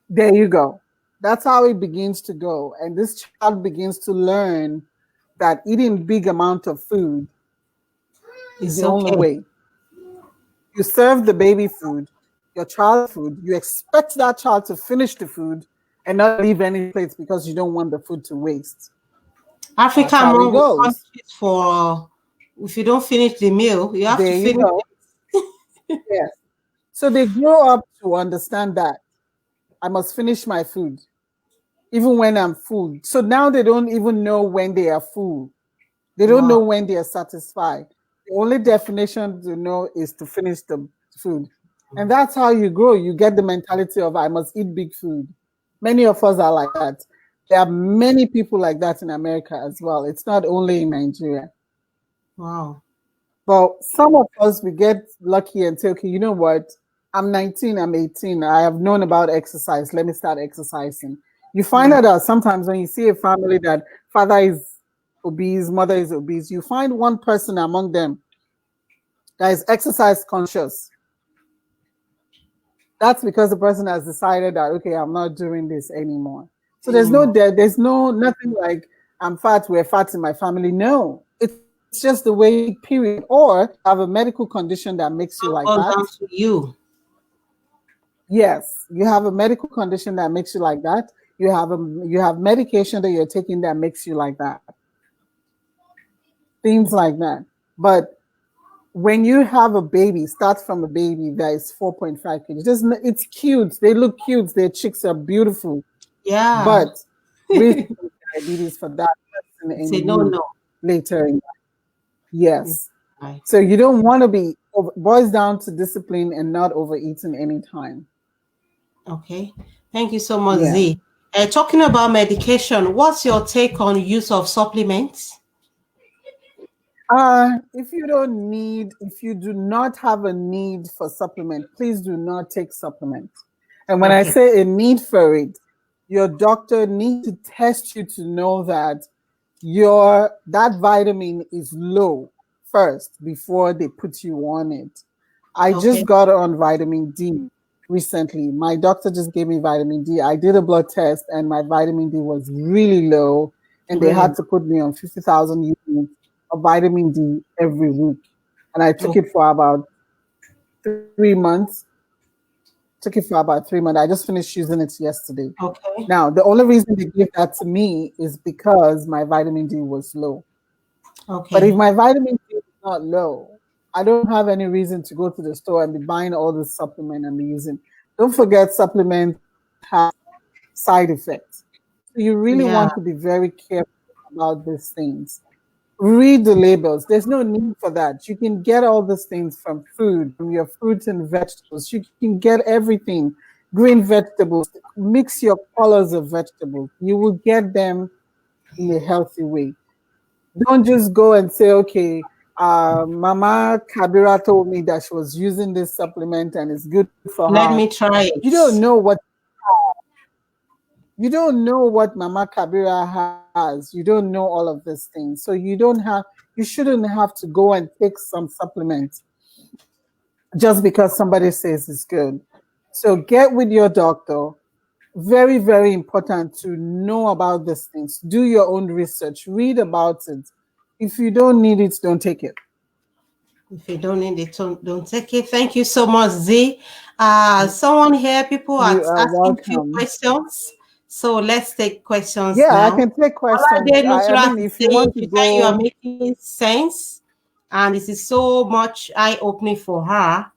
There you go. That's how it begins to go. And this child begins to learn that eating big amount of food is It's the only okay. way. You serve the baby food, your child food, you expect that child to finish the food and not leave any plates because you don't want the food to waste. That's African how it mom will goes. punish it for if you don't finish the meal, you have to There you finish go. Yes. So they grow up to understand that I must finish my food even when I'm full. So now they don't even know when they are full. They it. don't know Wow. when they are satisfied. The only definition to know is to finish the food. And that's how you grow. You get the mentality of I must eat big food. Many of us are like that. There are many people like that in America as well. It's not only in Nigeria. Wow. But some of us, we get lucky and say, okay, you know what? I'm 19, I'm 18. I have known about exercise. Let me start exercising. You find Mm. out that sometimes when you see a family that father is obese, mother is obese, you find one person among them that is exercise conscious. That's because the person has decided that, okay, I'm not doing this anymore. So Anymore. there's no nothing like I'm fat, we're fat in my family. No, it's just the way you eat, period. Or have a medical condition that makes you All like gone that. down to you. Yes, you have a medical condition that makes you like that. You have medication that you're taking that makes you like that. Things like that. But when you have a baby, start from a baby that is 4.5 kilos. It's cute. They look cute. Their cheeks are beautiful. Yeah. But risk of diabetes for that person It's a and no you no. later in life. Yes. Right. So you don't want to be boils down to discipline and not overeating anytime. Okay. Thank you so much, Yeah. Z. Talking about medication, what's your take on use of supplements? If you do not have a need for supplement, please do not take supplement. And when I Okay. say a need for it, your doctor needs to test you to know that your that vitamin is low first before they put you on it. I Okay. just got on vitamin D recently. My doctor just gave me vitamin D. I did a blood test and my vitamin D was really low, and they Really? had to put me on 50,000 units of vitamin D every week. And I took Oh, it for about 3 months. Took it for about 3 months. I just finished using it yesterday. okay. Now, the only reason they gave that to me is because my vitamin D was low. But if Okay. my vitamin D is not low, I don't have any reason to go to the store and be buying all the supplement and be using. Don't forget, supplements have side effects. So you really Yeah. want to be very careful about these things. Read the labels. There's no need for that. You can get all these things from food, from your fruits and vegetables. You can get everything. Green vegetables, mix your colors of vegetables. You will get them in a healthy way. Don't just go and say, okay, Mama Kabira told me that she was using this supplement and it's good for her. Let me try You don't it. know what Mama Kabira has. You don't know all of these things. So you shouldn't have to go and take some supplement just because somebody says it's good. So get with your doctor. Very, very important to know about these things. Do your own research, read about it. If you don't need it, don't take it. If you don't need it, don't take it. Thank you so much, Z. Someone here, people are You are asking few welcome. questions. So let's take questions Yeah, I now. can take questions. Olade I Nusrat mean, is if you saying want to she said you are go, making sense, and this is so much eye-opening for her.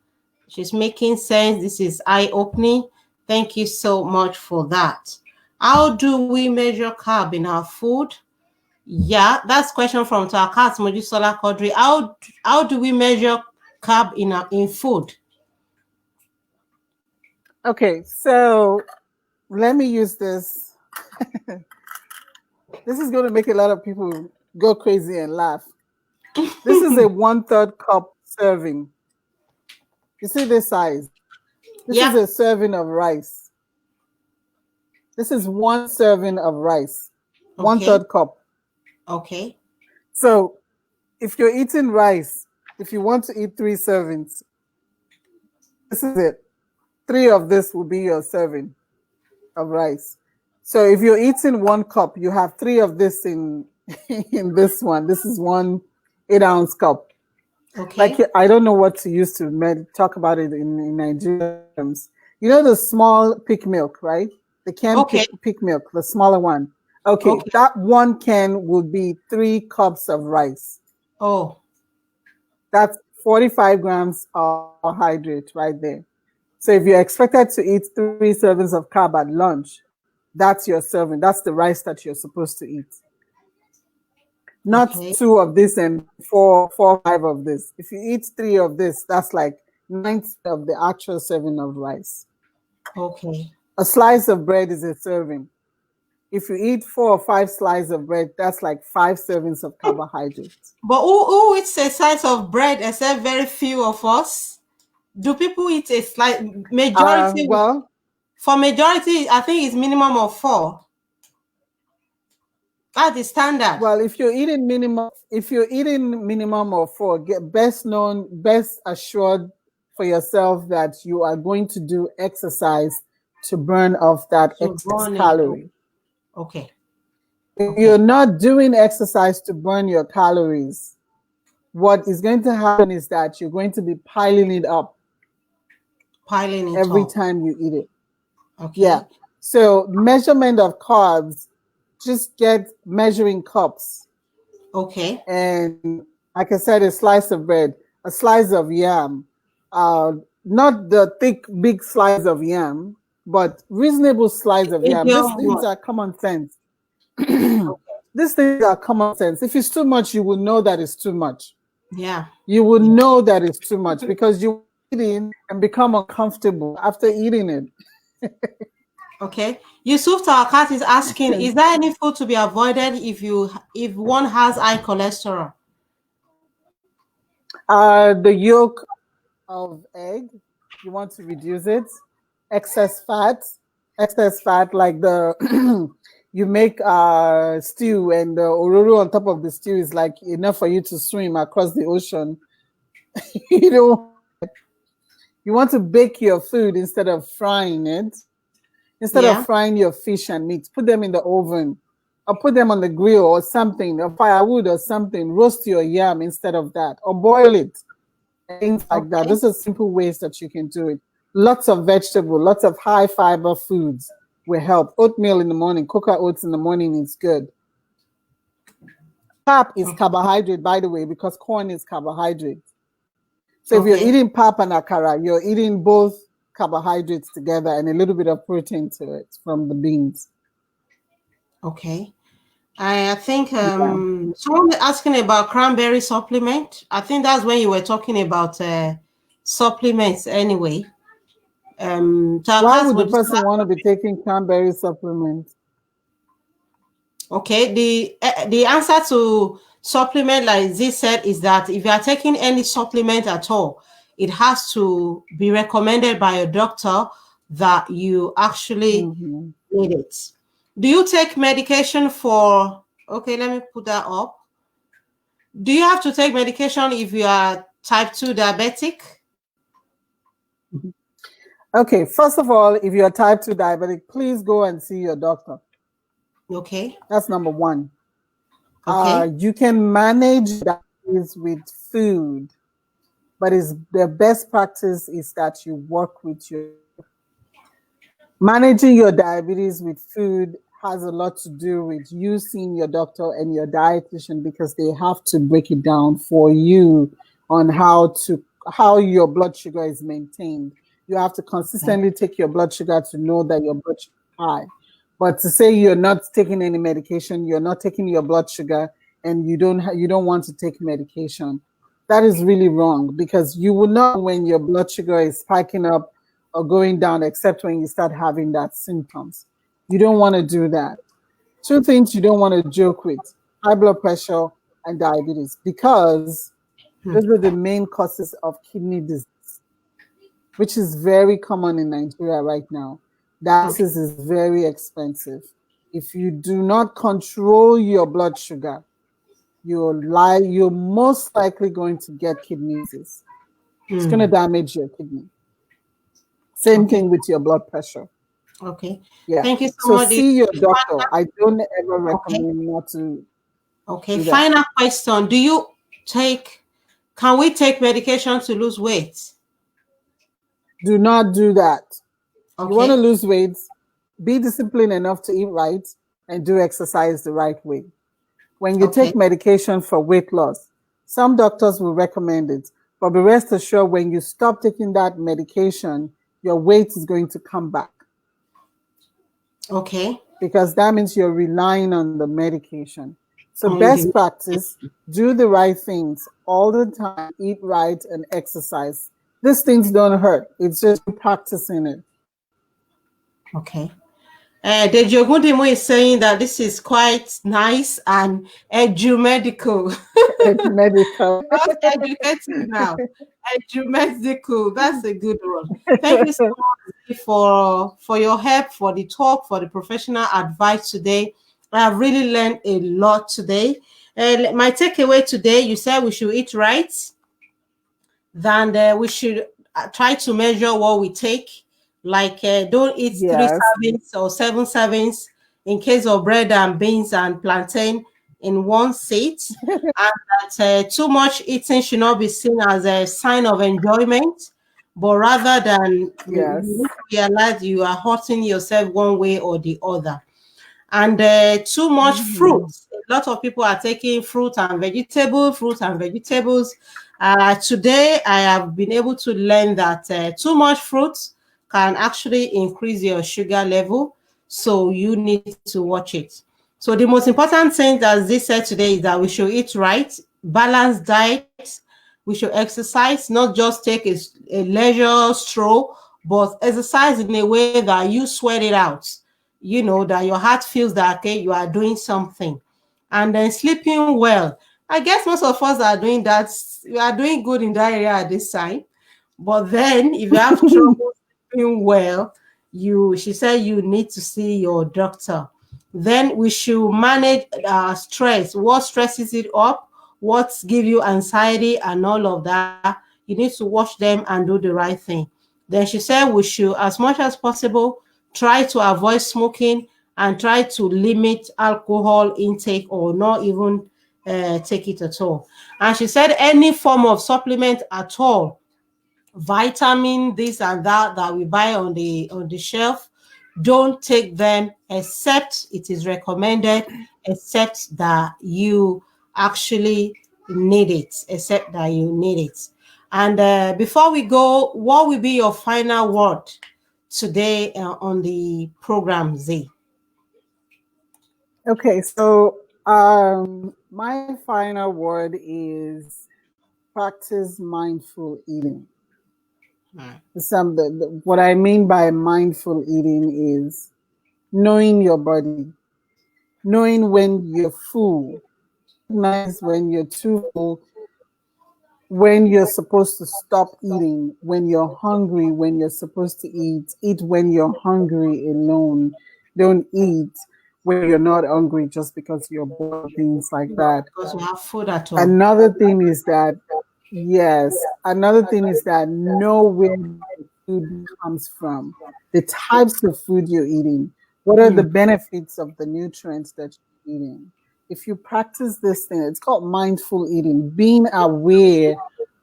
She's making sense. This is eye-opening. Thank you so much for that. How do we measure carb in our food? Yeah, that's question from Takas Mojisola Kodri. How do we measure carb in food? okay, so let me use this. This is going to make a lot of people go crazy and laugh. This is a 1/3 cup serving. You see this size? This is Yeah. a serving of rice. This is one serving of rice, one Okay. third cup. Okay. So if you're eating rice, if you want to eat 3 servings, this is it. 3 of this will be your serving of rice. So if you're eating 1 cup, you have 3 of this in in this one. This is 1 8-ounce cup. Like, Okay. I don't know what to use to talk about it in Nigerian terms. You know the small pick milk, right? The canned Okay. pick milk, the smaller one. Okay, Okay. that one can would be 3 cups of rice. Oh, That's 45 grams of carbohydrate right there. So if you're expected to eat 3 servings of carb at lunch, that's your serving. That's the rice that you're supposed to eat. Not okay. 2 of this and four, 5 of this. If you eat 3 of this, that's like 90 of the actual serving of rice. Okay. A slice of bread is a serving. If you eat 4 or 5 slices of bread, that's like 5 servings of carbohydrates. But who eats a slice of bread except very few of us? Do people eat a slice? Majority, Well, for majority, I think it's minimum of 4. That's the standard. well, if you're eating minimum of 4, get best assured for yourself that you are going to do exercise to burn off that So excess burn it. calorie. Okay. If you're not doing exercise to burn your calories, what is going to happen is that you're going to be piling it up every time you eat it. Okay. Yeah. So measurement of carbs, just get measuring cups. Okay. And like I said, a slice of bread, a slice of yam, not the thick, big slice of yam, but reasonable slice of yam. These things are common sense. These things are common sense. If it's too much, you will know that it's too much. Yeah. You will know that it's too much because you eat it and become uncomfortable after eating it. Okay. Yusuf Tarakat is asking, is there any food to be avoided if one has high cholesterol? The yolk of egg, you want to reduce it. Excess fat, like the you make stew and the ororo on top of the stew is like enough for you to swim across the ocean. You want to bake your food instead of frying it. Instead of frying your fish and meat, put them in the oven or put them on the grill or something, or firewood or something. Roast your yam instead of that, or boil it. Things like that. Those are simple ways that you can do it. Lots of vegetable, lots of high fiber foods will help. Oatmeal in the morning, cocoa oats in the morning is good. Pap is carbohydrate, by the way, because corn is carbohydrate. So if you're eating pap and akara, you're eating both carbohydrates together and a little bit of protein to it from the beans. Okay. I think someone asking about cranberry supplement. I think that's when you were talking about supplements anyway. Why would the person want to be taking cranberry supplements? Okay, the answer to supplement, like Z said, is that if you are taking any supplement at all, it has to be recommended by a doctor that you actually need it. Do you take medication for, okay, let me put that up. Do you have to take medication if you are type 2 diabetic? Okay, first of all, if you're type 2 diabetic, please go and see your doctor. Okay. That's number one. Okay. You can manage diabetes with food, but the best practice is that you work with your managing your diabetes with food has a lot to do with you seeing your doctor and your dietitian, because they have to break it down for you on how your blood sugar is maintained. You have to consistently take your blood sugar to know that your blood sugar is high. But to say you're not taking any medication, you're not taking your blood sugar, and you don't want to take medication, that is really wrong, because you will know when your blood sugar is spiking up or going down, except when you start having that symptoms. You don't want to do that. Two things you don't want to joke with: high blood pressure and diabetes, because those are the main causes of kidney disease, which is very common in Nigeria right now. Dialysis is very expensive. If you do not control your blood sugar, you're most likely going to get kidney disease. It's going to damage your kidney. Same thing with your blood pressure. Okay. Yeah. Thank you so much. See your doctor. I don't ever recommend not to. Okay. Final question. Can we take medication to lose weight? Do not do that. Okay. You want to lose weight, be disciplined enough to eat right and do exercise the right way. When you take medication for weight loss, some doctors will recommend it, but be rest assured, when you stop taking that medication, your weight is going to come back. Okay. Because that means you're relying on the medication. So best practice, do the right things all the time, eat right and exercise. These things don't hurt. It's just practicing it. Okay. The Jogundimo is saying that this is quite nice and edumedical. Medical. Not educative now. Edumedical. That's a good one. Thank you so much for your help, for the talk, for the professional advice today. I have really learned a lot today. My takeaway today, you said we should eat right, then we should try to measure what we take. Like, don't eat three Yes. servings or seven servings in case of bread and beans and plantain in one sit. And that too much eating should not be seen as a sign of enjoyment, but rather than you Yes. need to realize you are hurting yourself one way or the other. And too much fruit. Mhm. A lot of people are taking fruit and vegetables. Today, I have been able to learn that too much fruit can actually increase your sugar level. So you need to watch it. So the most important thing, as they said today, is that we should eat right, balanced diet. We should exercise, not just take a leisure stroll, but exercise in a way that you sweat it out, that your heart feels that, okay, you are doing something. And then sleeping well. I guess most of us are doing that. We are doing good in that area at this time. But then if you have trouble sleeping well, she said you need to see your doctor. Then we should manage stress. What stresses it up? What gives you anxiety and all of that? You need to watch them and do the right thing. Then she said we should, as much as possible, try to avoid smoking and try to limit alcohol intake or not even take it at all. And she said any form of supplement at all, vitamin this and that we buy on the shelf, don't take them except it is recommended, except that you actually need it, except that you need it. And before we go, what will be your final word today on the program, Z? Okay, so my final word is practice mindful eating. What I mean by mindful eating is knowing your body, knowing when you're full, recognize when you're too full, when you're supposed to stop eating, when you're hungry, when you're supposed to eat when you're hungry alone. Don't eat when you're not hungry just because you're bored, things like that. Because you have food at home. Another thing is that, yes, another thing is that know where the food comes from, the types of food you're eating, what are the benefits of the nutrients that you're eating. If you practice this thing, it's called mindful eating, being aware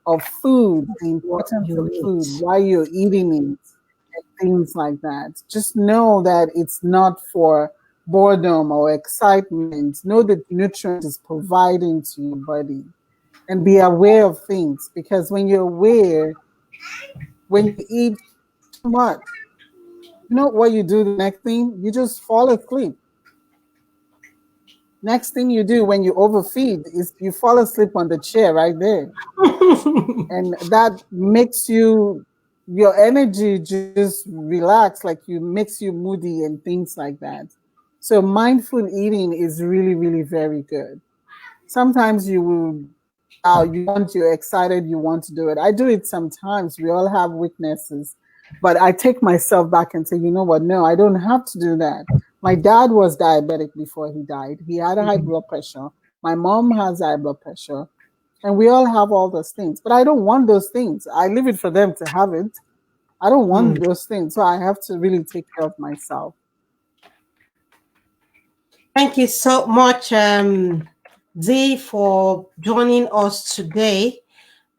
of food, the What importance you of food, eat. why you're eating it, and things like that. Just know that it's not for boredom or excitement. Know that nutrient is providing to your body and be aware of things, because when you're aware, when you eat too much, you know what you do the next thing? You just fall asleep. Next thing you do when you overfeed is you fall asleep on the chair right there. And that makes your energy just relax, like you makes you moody and things like that. So mindful eating is really, really very good. Sometimes you're excited, you want to do it. I do it sometimes. We all have weaknesses. But I take myself back and say, you know what? No, I don't have to do that. My dad was diabetic before he died. He had a high blood pressure. My mom has high blood pressure. And we all have all those things. But I don't want those things. I leave it for them to have it. I don't want those things. So I have to really take care of myself. Thank you so much, Z, for joining us today.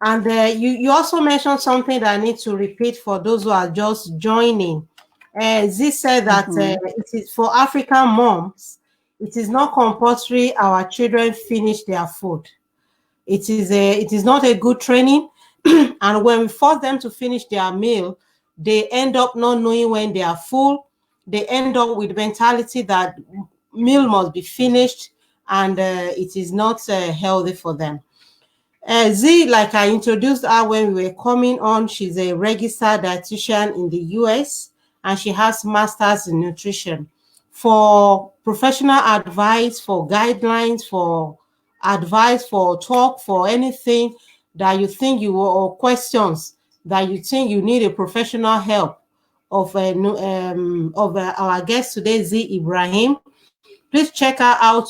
And you also mentioned something that I need to repeat for those who are just joining. Z said that Mm-hmm. it is for African moms, it is not compulsory our children finish their food. It is not a good training. And when we force them to finish their meal, they end up not knowing when they are full. They end up with mentality that meal must be finished, and it is not healthy for them. Z, like I introduced her when we were coming on, she's a registered dietitian in the US, and she has masters in nutrition. for professional advice, for guidelines, for advice, for talk, for anything that you think or questions that you think you need a professional help of our guest today, Z Ibrahim, please check out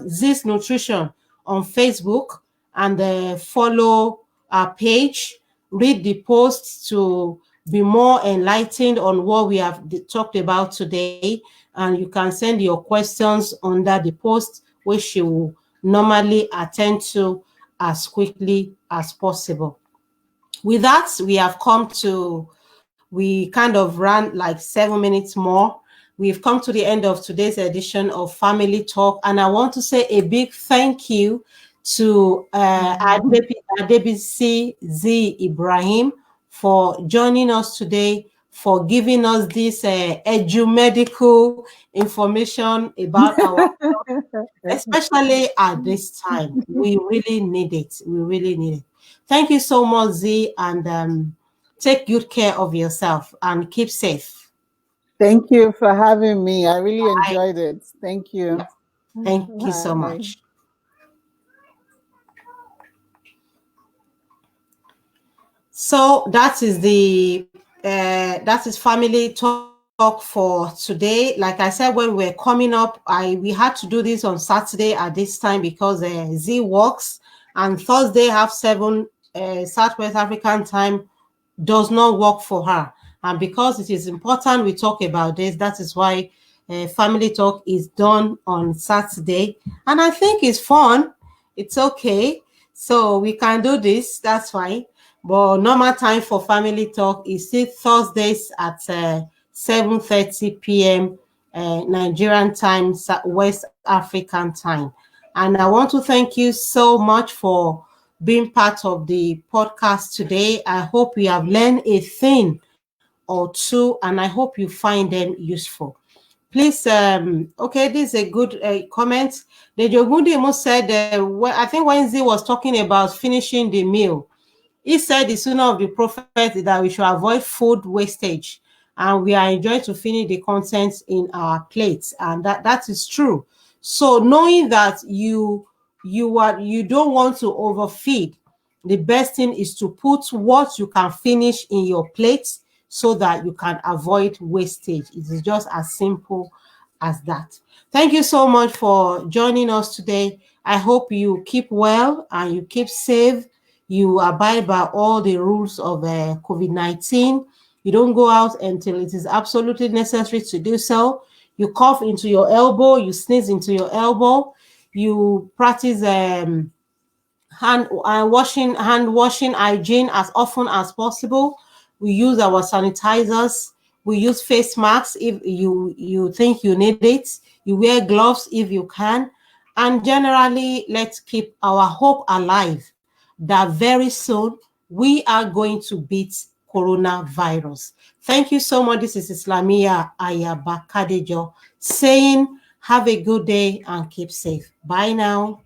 Z's Nutrition on Facebook and follow our page. Read the posts to be more enlightened on what we have talked about today, and you can send your questions under the post, which she will normally attend to as quickly as possible. With that, we kind of ran like 7 minutes more. We've come to the end of today's edition of Family Talk, and I want to say a big thank you to Adebisi Z Ibrahim for joining us today, for giving us this edu-medical information about our especially at this time. We really need it. We really need it. Thank you so much, Z, and take good care of yourself and keep safe. Thank you for having me. I really enjoyed it. Thank you. Thank you so Bye. much. So that is family talk for today. Like I said, when we're coming up, we had to do this on Saturday at this time because Z works, and Thursday /7 Southwest African time does not work for her. And because it is important we talk about this, that is why family talk is done on Saturday. And I think it's fun. It's okay. So we can do this. That's fine. But normal time for family talk is still Thursdays at 7:30 p.m. Nigerian time, West African time. And I want to thank you so much for being part of the podcast today. I hope you have learned a thing or two, and I hope you find them useful. Please, okay, this is a good comment. The Jogundimo said, I think Wednesday was talking about finishing the meal. He said the sooner of the prophet that we should avoid food wastage, and we are enjoying to finish the contents in our plates, and that is true. So knowing that you don't want to overfeed, the best thing is to put what you can finish in your plate so that you can avoid wastage. It is just as simple as that. Thank you so much for joining us today. I hope you keep well and you keep safe. You abide by all the rules of COVID-19. You don't go out until it is absolutely necessary to do so. You cough into your elbow, you sneeze into your elbow, you practice hand washing hygiene as often as possible. We use our sanitizers. We use face masks if you think you need it. You wear gloves if you can. And generally, let's keep our hope alive that very soon we are going to beat coronavirus. Thank you so much. This is Islamia Ayabakadejo saying have a good day and keep safe. Bye now.